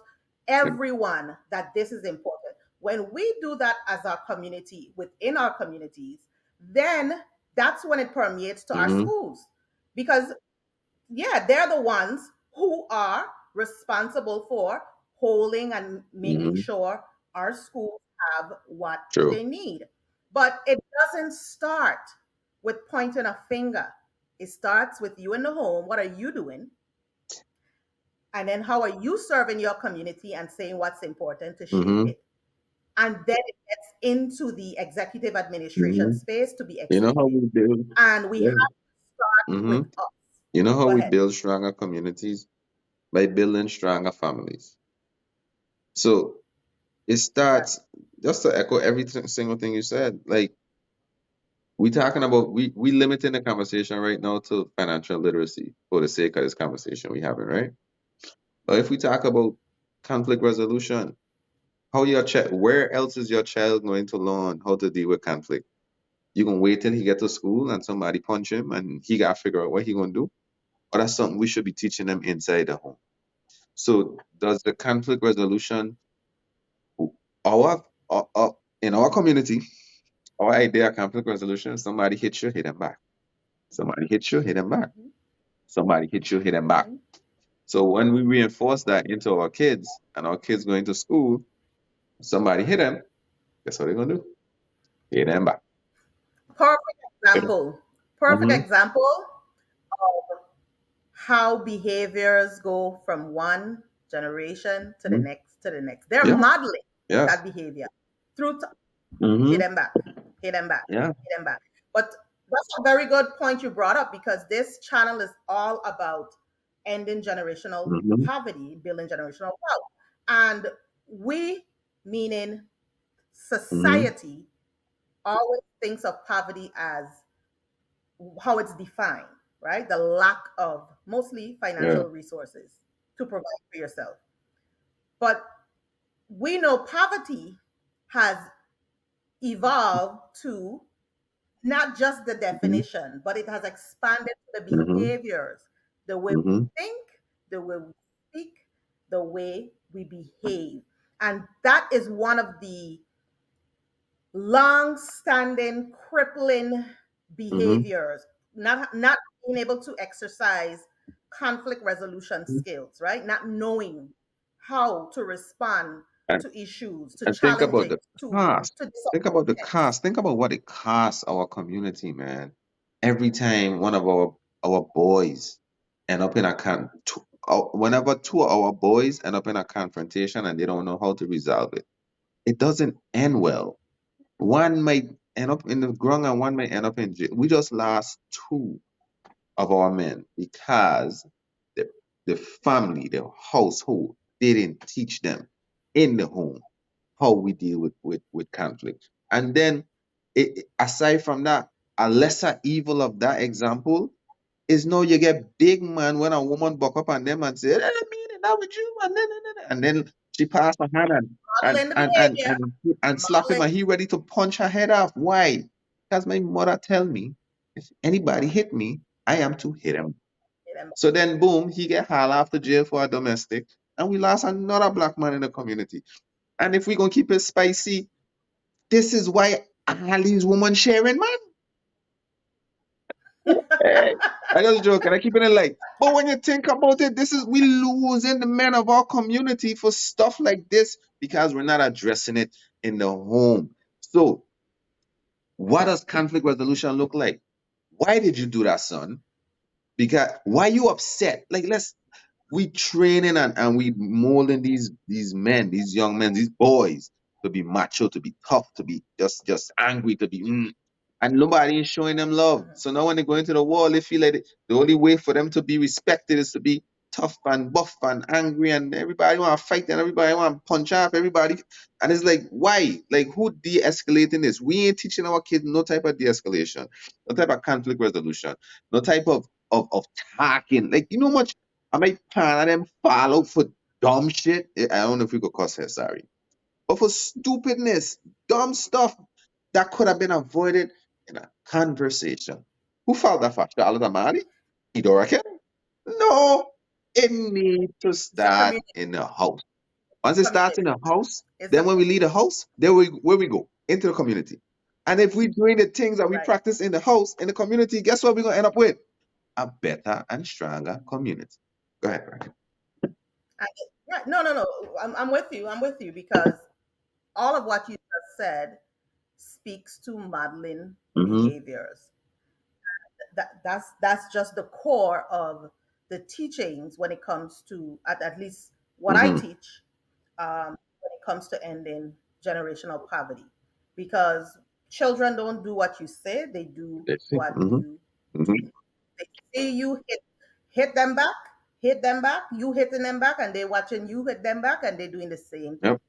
Yeah. everyone, that this is important. When we do that as our community, within our communities, then that's when it permeates to our Mm-hmm. schools. Because yeah, they're the ones who are responsible for holding and making Mm-hmm. sure our schools have what True. they need. But it doesn't start with pointing a finger. It starts with you in the home. What are you doing? And then how are you serving your community and saying what's important to shape Mm-hmm. it? And then it gets into the executive administration Mm-hmm. space to be You know how executed. we build? And we have Yeah. to start Mm-hmm. with us. You know how Go we ahead. build stronger communities? By building stronger families. So it starts, Exactly. just to echo single thing you said. Like we talking about, we limiting the conversation right now to financial literacy for the sake of this conversation we having, right? But if we talk about conflict resolution, how your child, where else is your child going to learn how to deal with conflict? You gonna wait till he get to school and somebody punch him and he gotta figure out what he gonna do? Or that's something we should be teaching them inside the home. So does the conflict resolution, our in our community, our idea of conflict resolution, somebody hits you, hit them back. Somebody hits you, hit them back. Mhm, Somebody hits you, hit them back. mhm. So when we reinforce that into our kids and our kids going to school, somebody hit them, guess what they're gonna do? Hit them back. Perfect example. Perfect Mm-hmm. example of how behaviors go from one generation to the Hmm. next to the next. They're Yeah. modeling Yes. that behavior through hit Mm-hmm. them back, hit them back, Yeah. hit them back. But that's a very good point you brought up because this channel is all about ending generational Mm-hmm. poverty, building generational wealth. And we, meaning Mm-hmm. society, always thinks of poverty as how it's defined, right? The lack of mostly Yeah. financial resources to provide for yourself. But we know poverty has evolved to not just the Mm-hmm. definition, but it has expanded to the Mm-hmm. behaviors, the way we Mm-hmm. think, the way we speak, the way we behave. And that is one of the long-standing crippling Mm-hmm. behaviors, not being able to exercise conflict resolution skills, right? Not knowing how to respond And, to issues, to and think about challenges, the cost. to Think about the disappointments. cost. Think about what it costs our community, man. Every time one of our boys end up in a whenever two of our boys end up in a confrontation and they don't know how to resolve it, it doesn't end well. One might end up in the ground and one might end up in jail. We just lost two of our men because the the family, the household didn't teach them in the home how we deal with conflict. And then aside from that, a lesser evil of that example is no, you get big man when a woman buck up on them and say, I mean it not with you, and then she pass her hand Modeling the behavior, and slap him modeling and he ready to punch her head off. Why? Because my mother tell me if anybody hit me, I am to hit him. them. So then boom, he get hauled off to jail for a domestic, and we lost another black man in the community. And if we gonna keep it spicy, this is why all these women sharing, man. Hey, I just joking. I keep it in light. But when you think about it, this is we losing the men of our community for stuff like this because we're not addressing it in the home. So, what does conflict resolution look like? Why did you do that, son? Because why you upset? Like we training and we molding these men, these young men, these boys to be macho, to be tough, to be just angry, to be and nobody is showing them love. Mhm. So now when they go into the war, they feel like the only way for them to be respected is to be tough and buff and angry, and everybody want to fight and everybody want to punch off everybody. And it's like, why? Like, who de-escalating this? We ain't teaching our kids no type of de-escalation, no type of conflict resolution, no type of talking. Like, you know much I might pan of them fall out for dumb shit. I don't know if we could cuss here, sorry. But for stupidness, dumb stuff that could have been avoided in a conversation. Who filed that for? Charlotte Amadi? You don't reckon? No. It needs to It's a start community. in the house. Once it starts in Community. the house, It's a then when we leave the house, then where we go? Into the community. And if we're doing the things that we right. practice in the house, in the community, guess what we're gonna end up with? A better and stronger community. Go ahead, Frank. I, right. No, no, no. I'm with you. I'm with you because all of what you just said speaks to modeling Mm-hmm. behaviors. That's just the core of the teachings when it comes to at least what I Mm-hmm. teach when it comes to ending generational poverty, because children don't do what you say; they do Let's see. what Mm-hmm. you Mm-hmm. do. They see you hit them back, hit them back, you hitting them back, and they watching you hit them back, and they're doing the same thing. Yep.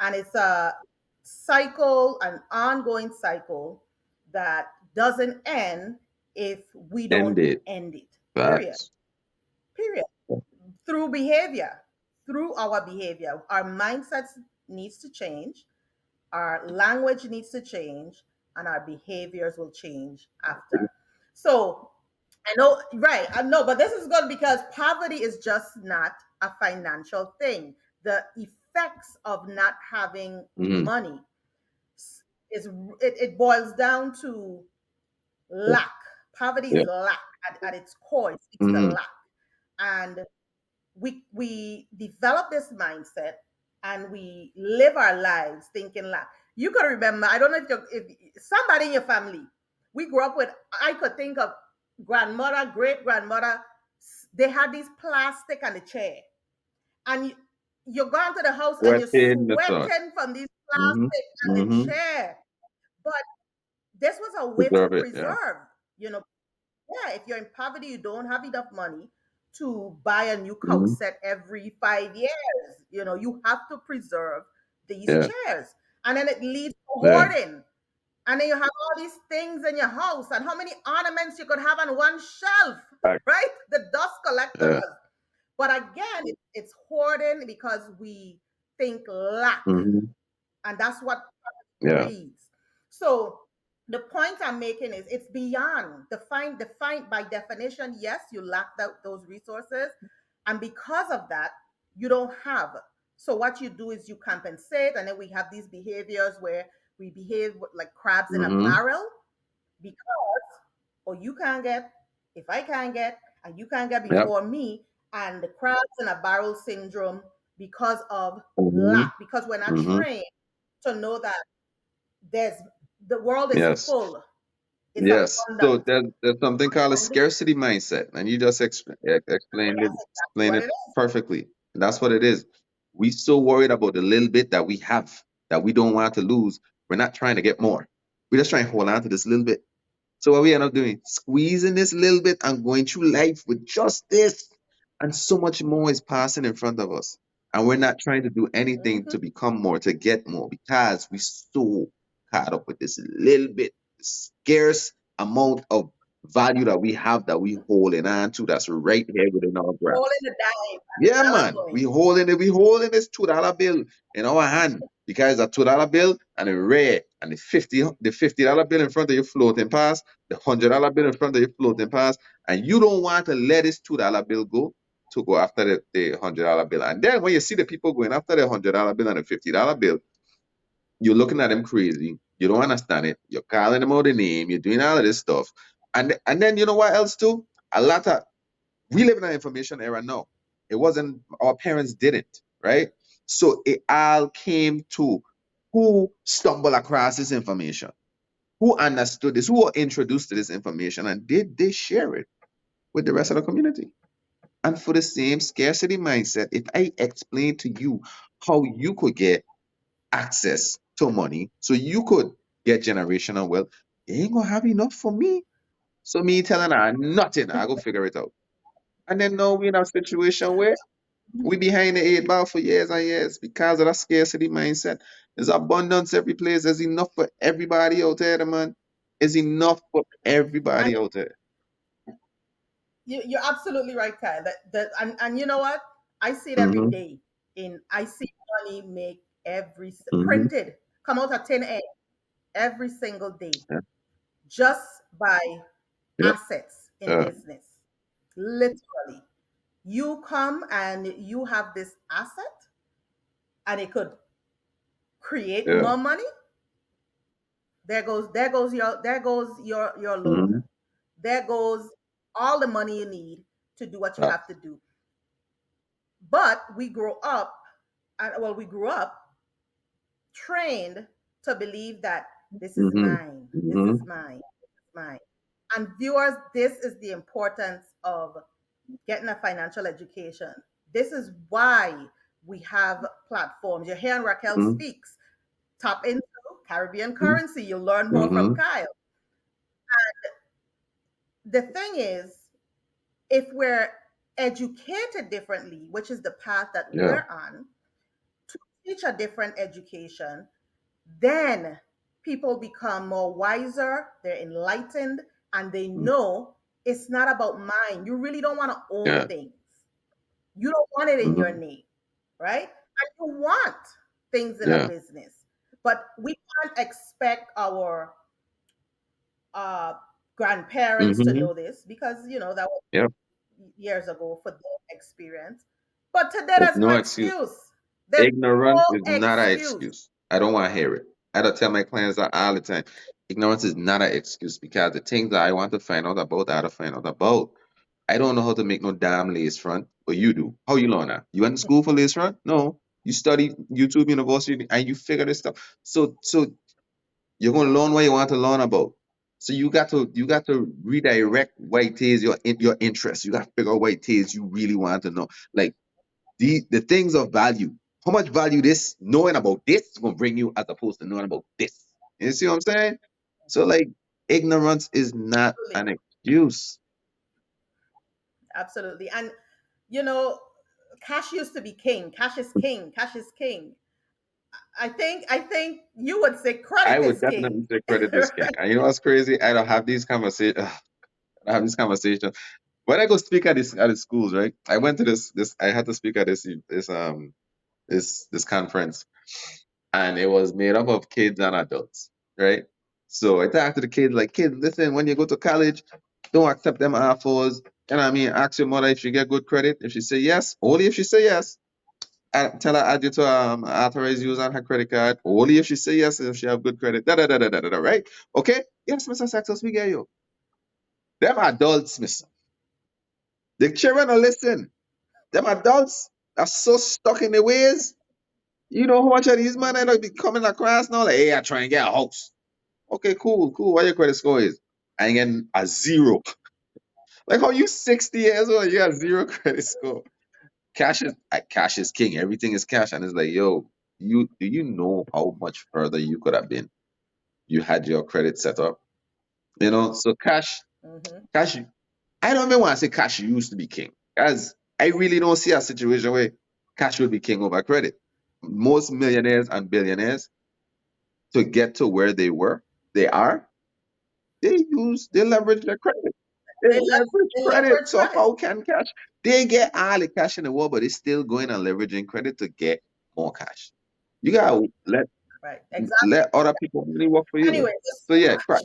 And it's a cycle, an ongoing cycle that doesn't end if we don't Ended. end it. Period. Facts. Period. Through behavior, through our behavior, our mindsets needs to change, our language needs to change, and our behaviors will change after. So I know, right? I know, but this is good because poverty is just not a financial thing. The effects of not having Mm-hmm. money is it boils down to Yeah. lack. Poverty is Yeah. lack at its core. It speaks to Mm-hmm. lack, and we develop this mindset and we live our lives thinking lack. You could remember. I don't know if somebody in your family we grew up with. I could think of grandmother, great grandmother. They had these plastic and the chair, and you're going to the house and you're Within the thought. sweating from these Mm-hmm. plastic and the Mm-hmm. chair. But this was a way to Preserve it. Yeah. preserve. You know, yeah, if you're in poverty, you don't have enough money to buy a new Mm-hmm. couch set every 5 years. You know, you have to preserve these Yeah. chairs. And then it leads to Yeah. hoarding. And then you have all these things in your house, and how many ornaments you could have on one shelf, Facts. right? The dust collectors. Yeah. But again, it's hoarding because we think lack, Mm-hmm. and that's what Yeah. breeds. So the point I'm making is it's beyond define by definition. Yes, you lack those resources, and because of that, you don't have. So what you do is you compensate, and then we have these behaviors where we behave like crabs in a Mm-hmm. barrel because or you can't get if I can't get and you can't get Yep. before me, and the crabs in a barrel syndrome because of Mm-hmm. lack, because we're not Mm-hmm. trained to know that there's the world is Yes. full, it's Yes. So abundant. there's something called a And this, scarcity mindset, and you just that's exactly explain what it it is. perfectly. And that's what it is. We so worried about the little bit that we have that we don't want to lose. We're not trying to get more. We're just trying to hold on to this little bit. So what we end up doing, squeezing this little bit and going through life with just this, and so much more is passing in front of us. And we're not trying to do anything Mhm. to become more, to get more, because we so caught up with this little bit, scarce amount of value that we have that we holding on to that's right here within our grasp. Rolling the dime Yeah, and the dollar man. We going. holding it. We holding this $2 bill in our hand because it's a $2 bill and a red, and the $50 bill in front of you floating past, the $100 bill in front of you floating past, and you don't want to let this $2 bill go to go after the $100 bill. And then when you see the people going after the $100 bill and the $50 bill, you're looking at them crazy. You don't understand it. You're calling them out the name. You're doing all of this stuff. And then you know what else too? A lot of we live in an information era now. It wasn't our parents didn't, right? So it all came to who stumbled across this information, who understood this, who were introduced to this information, and did they share it with the rest of the community? And for the same scarcity mindset, if I explain to you how you could get access to money, so you could get generational wealth, you ain't gonna have enough for me. So me telling her nothing, I go figure it out. And then now we in a situation where we behind the 8 ball for years and years because of that scarcity mindset. There's abundance every place. There's enough for everybody out there, man. There's enough for And everybody out there. you're absolutely right, Kyle. And you know what? I see it every Mm-hmm. day. I see money make Mm-hmm. printed come out of thin air every single day Yeah. just by Yep. assets in Yeah. business. Literally, you come and you have this asset, and it could create Yeah. more money. There goes your loan. Mm-hmm. There goes all the money you need to do what you Yeah. have to do. But we grew up trained to believe that this is Mm-hmm. mine, this Mm-hmm. is mine, this is mine. And viewers, this is the importance of getting a financial education. This is why we have platforms. You're hearing Raquel Mm-hmm. speaks. Tap into Caribbean currency. You'll learn more from Mm-hmm. Kyle. The thing is, if we're educated differently, which is the path that Yeah. we're on, to teach a different education, then people become more wiser, they're enlightened, and they know it's not about mine. You really don't want to own Yeah. things. You don't want it in your Mm-hmm. name, right? And you want things in a Yeah. business. But we can't expect our uh, grandparents to Mm-hmm. know this because, that was Yep. years ago for their experience. But today, There's there's no no excuse. excuse. There's Ignorance no is not an excuse. excuse. I don't want to hear it. I don't tell my clients that all the time. Ignorance is not an excuse because the things that I want to find out about, I have to find out about. I don't know how to make no damn lace front, but you do. How you learn that? You went to school for lace front? No. You study YouTube University and you figure this stuff. So you're gonna learn what you want to learn about. So you got to redirect what it is your interest. You got to figure out what it is you really want to know. Like the things of value. How much value this knowing about this is gonna bring you as opposed to knowing about this. You see what I'm saying? So like ignorance is not Absolutely. an excuse. Absolutely. And, you know, cash used to be king. Cash is king. Cash is king. I think you would say I credit would is king. definitely say credit is king. Right? And you know what's crazy? I don't have these conversations. I have this conversation when I go speak at the schools. Right? I went to this. I had to speak at this conference, and it was made up of kids and adults. Right? So I talked to the kids like, kids, listen, when you go to college, don't accept them offers. You know what I mean? Ask your mother if she get good credit. If she say yes, only if she say yes. Tell her add you to authorized use on her credit card. Only if she say yes and if she have good credit. Da da da da da da. Right? Okay? Yes, Mr. Saxos, we get you. Them adults, Mister. The children are listen. Them adults are so stuck in their ways. You know how much of these man end up be coming across now? Like, hey, I try and get a house. Okay, cool, cool. What your credit score is? I ain't getting a zero. Like how you 60 years old, you got zero credit score. Cash is king. Everything is cash. And it's like, yo, you know how much further you could have been? You had your credit set up. So Mm-hmm. cash I don't even want to say cash used to be king. Because I really don't see a situation where cash will be king over credit. Most millionaires and billionaires to get to where they are, they leverage their credit. They leverage They credit. leverage So credit. how can cash? They get all the cash in the world, but they still going and leveraging credit to get more cash. You gotta Right. Exactly. let other people really work for you. Anyway, there's So so yeah, much. crack.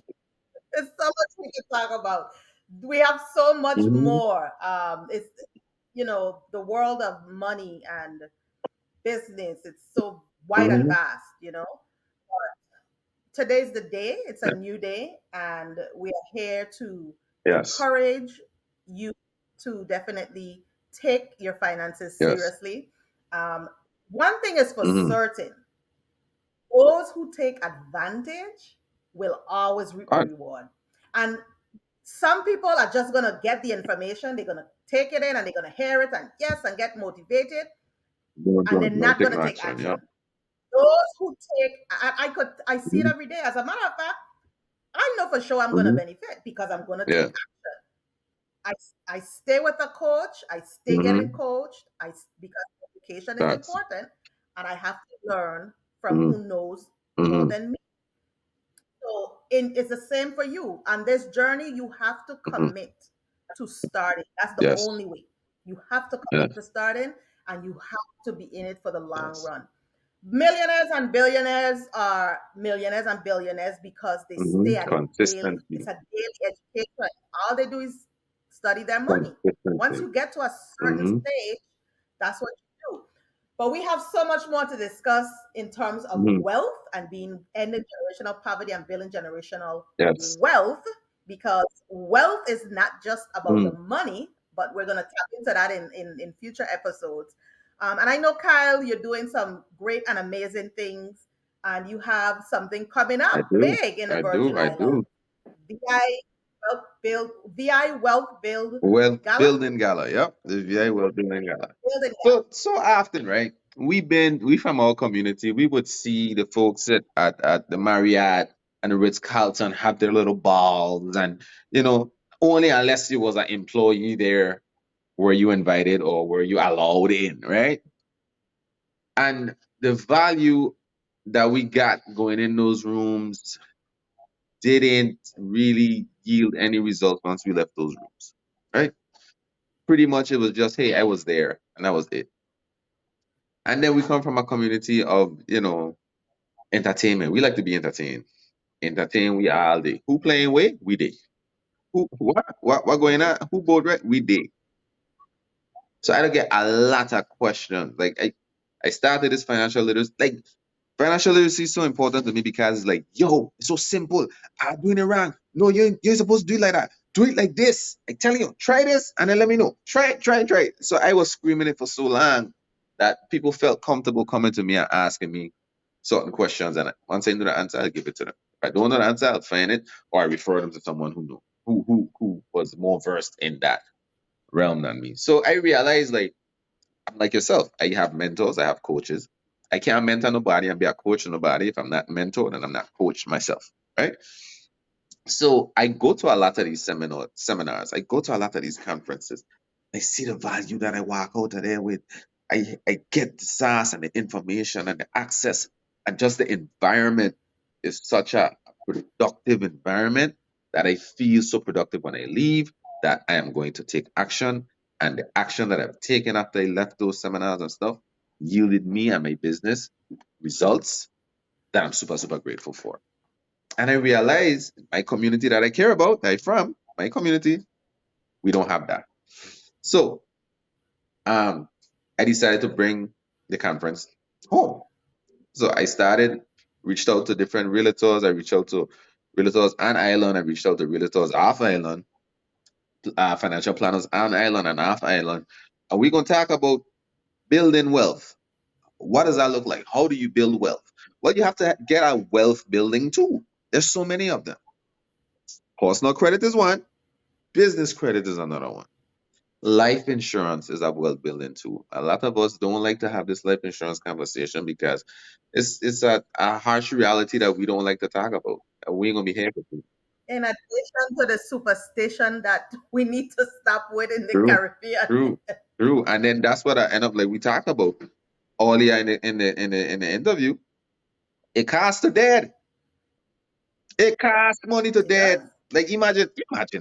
There's so much we can talk about. We have so much Hmm. more. It's the world of money and business. It's so wide and Hmm. vast. Today's the day. It's a new day, and we are here to Yes. encourage you to definitely take your finances Yes. seriously. Um, One thing is for Hmm. certain: those who take advantage will always reap the God, reward. And some people are just going to get the information, they're going to take it in and they're going to hear it and yes, and get motivated, and they're don't not take going to no take action. Yeah. action. Those who take, I see it Hmm. every day. As a matter of fact, I know for sure I'm going to Hmm. benefit because I'm going to take Yeah. action. I, I stay with a coach, I stay getting Hmm. coached, because education is That's. important and I have to learn from Hmm. who knows more Hmm. than me. So it's the same for you. On this journey, you have to Hmm. commit to starting. That's the Yes. only way. You have to commit Yes. to starting and you have to be in it for the long Yes. run. Millionaires and billionaires are millionaires and billionaires because they stay at it daily. Consistency. It's a daily education. All they do is study their money. Once Consistency. you get to a certain Hmm. stage, that's what you do. But we have so much more to discuss in terms of Hmm. wealth and being ending generational poverty and building generational Yes. wealth because wealth is not just about the Mm. money, but we're going to tap into that in future episodes. And I know, Kyle, you're doing some great and amazing things, and you have something coming I up do. big in the I do. Virgin I Islands. do. VI Wealth Build Well, Gala. building gala. Yep. The VA well building gala. Building Gala. So often, right? We from our community, we would see the folks at the Marriott and the Ritz Carlton have their little balls, and only unless you was an employee there were you invited or were you allowed in, right? And the value that we got going in those rooms didn't really yield any results once we left those rooms, right? Pretty much it was just, hey, I was there and that was it. And then we come from a community of, entertainment. We like to be entertained. Entertain we all day. Who playing way? We did. Who what going on? Who board right? We did. So I don't get a lot of questions. Like I started this financial literacy. Like financial literacy is so important to me because it's like, yo, it's so simple. I'm doing it wrong. No, you're supposed to do it like that. Do it like this. I telling you, try this and then let me know. Try it, try it, try it. So I was screaming it for so long that people felt comfortable coming to me and asking me certain questions. And once I know the answer, I'll give it to them. If I don't know the answer, I'll find it or I refer them to someone who knew, who was more versed in that realm than me. So I realized like I'm like yourself. I have mentors, I have coaches. I can't mentor nobody and be a coach to nobody if I'm not mentored and I'm not coached myself. Right. So I go to a lot of these seminars. I go to a lot of these conferences. I see the value that I walk out of there with. I get the sauce and the information and the access and just the environment is such a productive environment that I feel so productive when I leave that I am going to take action. And the action that I've taken after I left those seminars and stuff yielded me and my business results that I'm super, super grateful for. And I realized my community that I care about, that I'm from, my community, we don't have that. So um, I decided to bring the conference home. So I started, reached out to different realtors. I reached out to realtors on island. I reached out to realtors off island, financial planners on island and off island. And we're going to talk about building wealth. What does that look like? How do you build wealth? Well, you have to get a wealth building tool. There's so many of them. Personal credit is one, business credit is another one. Life insurance is a wealth building tool. A lot of us don't like to have this life insurance conversation because it's a harsh reality that we don't like to talk about. We ain't gonna be here for you. In addition to the superstition that we need to stop with in the True, Caribbean. true, true. And then that's what I end up like we talked about earlier in the interview. It costs to dead. It costs money to It does. dead. Like imagine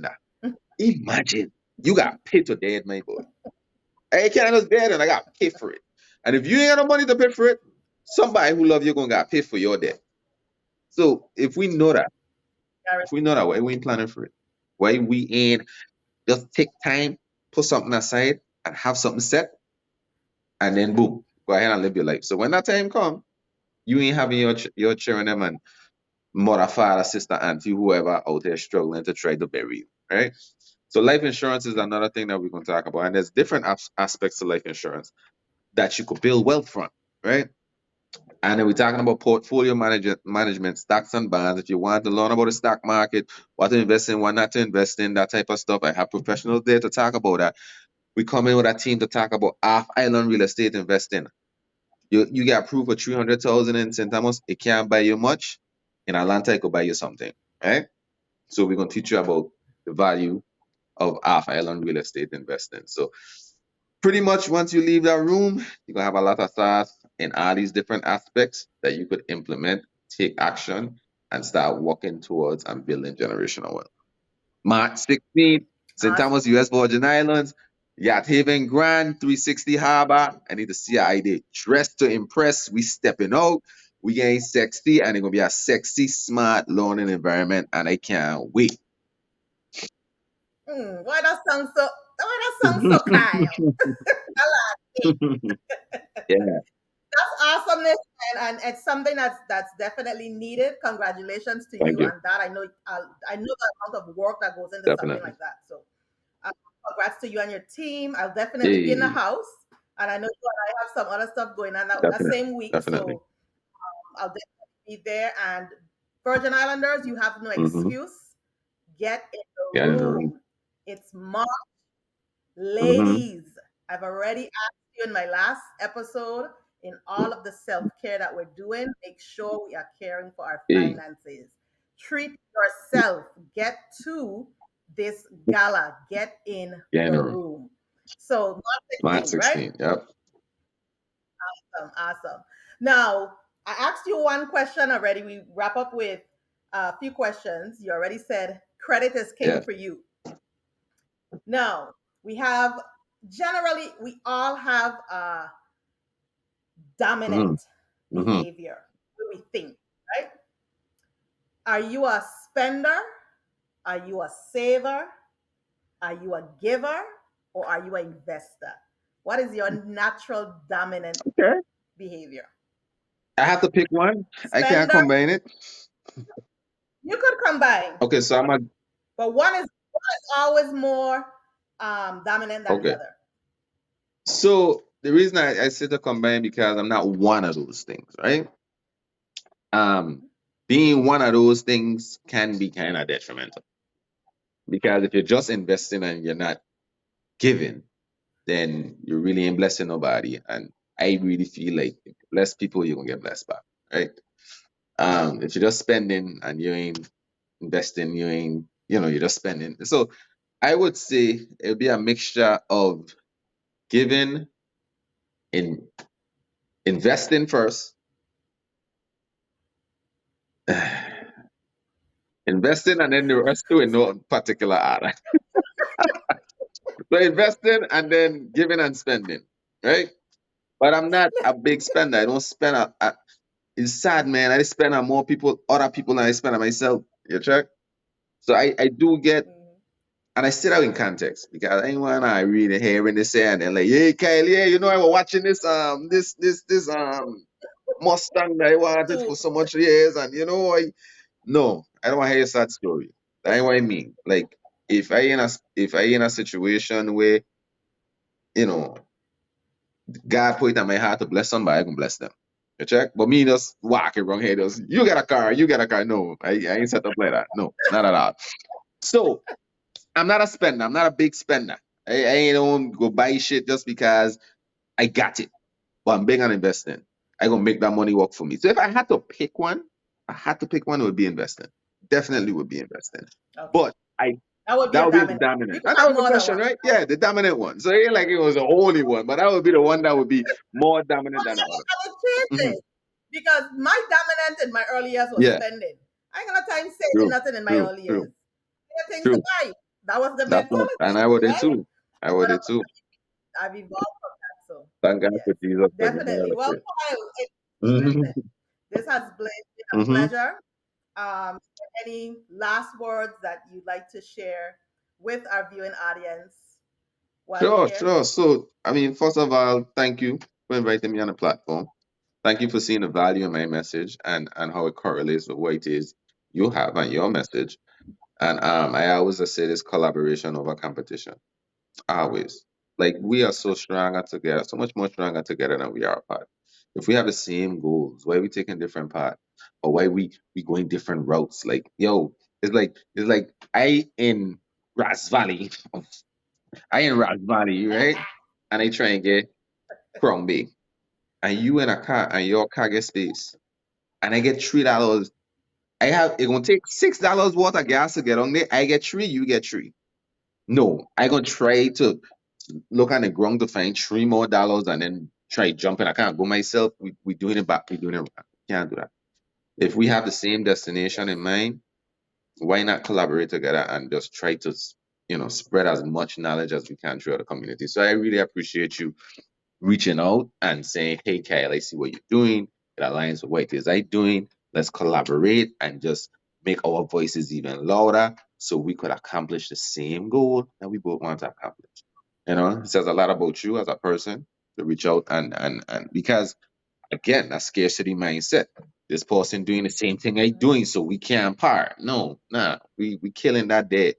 that. Imagine you got paid to dead, my boy. Hey, can't just dead and I got paid for it. And if you ain't got no money to pay for it, somebody who love you gonna got paid for your debt. So if we know that, why we ain't planning for it? Why we ain't just take time, put something aside, and have something set, and then boom, go ahead and live your life. So when that time come, you ain't having your children them and mother, father, sister, auntie, whoever out there struggling to try to bury you, right? So life insurance is another thing that we're going to talk about, and there's different aspects to life insurance that you could build wealth from, right? And then we're talking about portfolio management, stocks and bonds. If you want to learn about the stock market, what to invest in, what not to invest in, that type of stuff, I have professionals there to talk about that. We come in with a team to talk about off island real estate investing. You get approved for 300,000 in St. Thomas, it can't buy you much. In Atlanta, it could buy you something, right? So we're gonna teach you about the value of off island real estate investing. So pretty much once you leave that room, you're gonna have a lot of thoughts in all these different aspects that you could implement, take action, and start working towards and building generational wealth. March 16th, St. Awesome. Thomas, US Virgin Islands, Yacht Haven Grand, 360 Harbor. I need to see how I did. Dressed to impress. We stepping out. We getting sexy, and it's gonna be a sexy, smart learning environment, and I can't wait. Why that sound so? Why that sound so, Kyle? I like it. Yeah, That's awesomeness, and it's something that's definitely needed. Congratulations to thank you you. on that. I know the amount of work that goes into something Definitely. like that. So, uh, congrats to you and your team. I'll definitely be in the Hey, house, and I know you and I have some other stuff going on that definitely, same week. definitely. So, I'll definitely be there. And Virgin Islanders, you have no Mm-hmm. excuse. Get in the Yeah, in the room. room. It's March. Mm-hmm. Ladies, I've already asked you in my last episode in all of the self care that we're doing, make sure we are caring for our Hey, finances. Treat yourself. Get to this gala. Get in yeah, in the the room. room. So, March March 16, right? 16th. Yep. Awesome. Awesome. Now, I asked you one question already. We wrap up with a few questions. You already said credit is king Yeah. for you. Now, we have generally, we all have a dominant Mm-hmm. Mm-hmm. behavior, what we think, right? Are you a spender? Are you a saver? Are you a giver? Or are you an investor? What is your natural dominant Okay. behavior? I have to pick one. I can't Spender, combine it. you could combine, Okay, so I'm a but one is always more dominant than the okay. other. So the reason I say to combine because I'm not one of those things, right? Um, being one of those things can be kind of detrimental because if you're just investing and you're not giving, then you really ain't blessing nobody. And I really feel like if you bless people, you're gonna get blessed back, right? If you're just spending and you ain't investing, you're just spending. So I would say it'd be a mixture of giving in investing first, investing, and then the rest two in no particular order. So investing and then giving and spending, right? But I'm not a big spender. I don't spend it's sad, man. I spend on more people, other people than I spend on myself. You check? So I do get, Mhm. and I sit out in context because anyone I really hearing this say and they're like, hey Kylie, yeah, I was watching this Mustang that I wanted Two. for so much years, and no, I don't want to hear a sad story. That ain't what I mean. Like if I in a situation where, you know, God put it in my heart to bless somebody, I can bless them. You check? But me just walking wrong here, just you get a car, you get a car. No, I ain't set up like that. No, not at all. So I'm not a spender. I'm not a big spender. I ain't don't go buy shit just because I got it. But I'm big on investing. I gonna make that money work for me. So if I had to pick one, I had to pick one, it would be investing. Definitely would be investing. Okay. But I That would be that a would be the dominant. You dominant. could And that have was the more than question, one. right? Yeah, the dominant one. So it ain't like it was the only one, but that would be the one that would be more dominant than the other. And it Hmm. changes because my dominant in my early years was Yeah, spending. I ain't got no time saving true, nothing in my true, early true, years. I got things to true. buy. That was the That's what, and I mentality, would it right? too. I would But it too. I've evolved from that. So Thank God yes, for Jesus for giving me all definitely. the Well, grace. Kyle, Hmm. listen, this has been a Hmm. pleasure. Any last words that you'd like to share with our viewing audience while we're Sure, here? sure. So, I mean, first of all, thank you for inviting me on the platform. Thank you for seeing the value in my message and how it correlates with what it is you have and your message. And I always just say this collaboration over competition. Always. Like we are so stronger together, so much more stronger together than we are apart. If we have the same goals, why we taking different paths? Or why we going different routes? Like, yo, it's like I in Ras Valley. I in Ras Valley, right? And I try and get Crombie. And you in a car and your car get space. And I get $3. I have it gonna take $6 worth of gas to get on there. I get three, you get three. No, I gonna try to look on the ground to find $3 more and then try jumping. I can't go myself. We doing it back, we doing it back. Can't do that. If we have the same destination Yes. in mind, why not collaborate together and just try to spread as much knowledge as we can throughout the community. So I really appreciate you reaching out and saying, hey, Kyle, I see what you're doing. It aligns with what it is I'm doing. Let's collaborate and just make our voices even louder so we could accomplish the same goal that we both want to accomplish. It says a lot about you as a person to reach out and because again, that scarcity mindset. This person doing the same thing I Mhm. doing, so we can't part. No, nah, we killing that dead.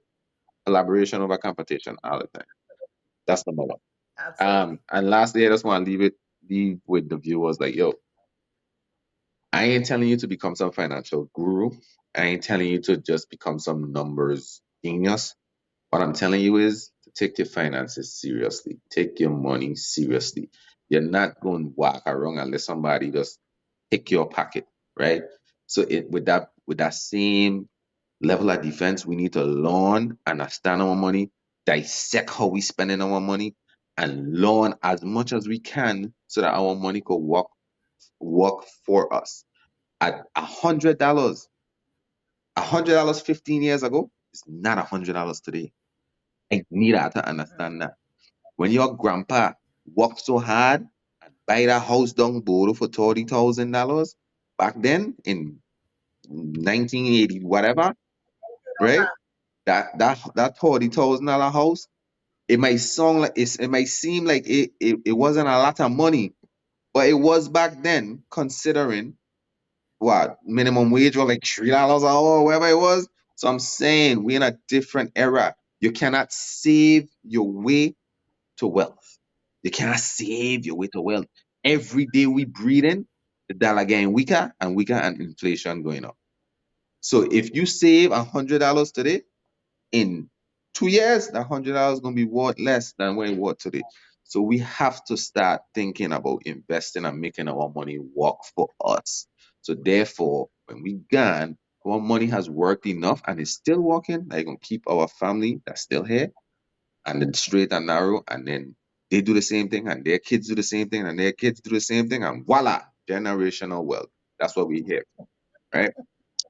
Collaboration over competition all the time. That's number one. Absolutely. And lastly, I just want to leave with the viewers like, yo, I ain't telling you to become some financial guru. I ain't telling you to just become some numbers genius. What I'm telling you is to take your finances seriously. Take your money seriously. You're not going to walk around unless somebody just pick your pocket, right? So with that same level of defense, we need to learn, understand our money, dissect how we spending our money, and learn as much as we can so that our money could work for us. At $100 15 years ago is not $100 today. I need that to understand Mhm. that. When your grandpa worked so hard and buy that house down Bodo for $30,000 back then in 1980, whatever, right? That $30,000 house, it might seem like it wasn't a lot of money, but it was back then, considering what minimum wage was like $3 an hour, or whatever it was. So I'm saying we're in a different era. You cannot save your way to wealth. You cannot save your way to wealth. Every day we breathe in, the dollar getting weaker and weaker and inflation going up. So if you save $100 today, in 2 years, that $100 gonna be worth less than what it was today. So we have to start thinking about investing and making our money work for us. So therefore, when we gone, our money has worked enough and it's still working. Like gonna keep our family that's still here and then straight and narrow, and then they do the same thing, and their kids do the same thing, and their kids do the same thing, and voila, generational wealth. That's what we hear, right?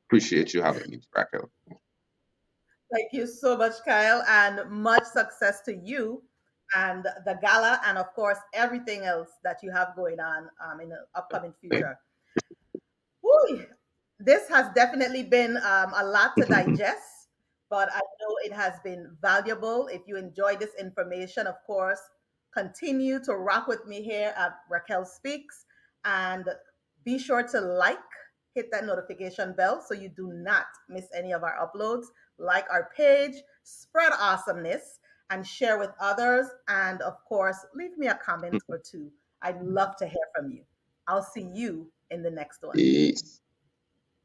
Appreciate you having me, Raquel. Thank you so much, Kyle, and much success to you and the gala, and of course, everything else that you have going on in the upcoming Okay? future. Whew, this has definitely been a lot to digest, but I know it has been valuable. If you enjoy this information, of course, continue to rock with me here at Raquel Speaks and be sure to hit that notification bell so you do not miss any of our uploads. Like our page, spread awesomeness, and share with others. And of course, leave me a comment or two. I'd love to hear from you. I'll see you in the next one. Peace.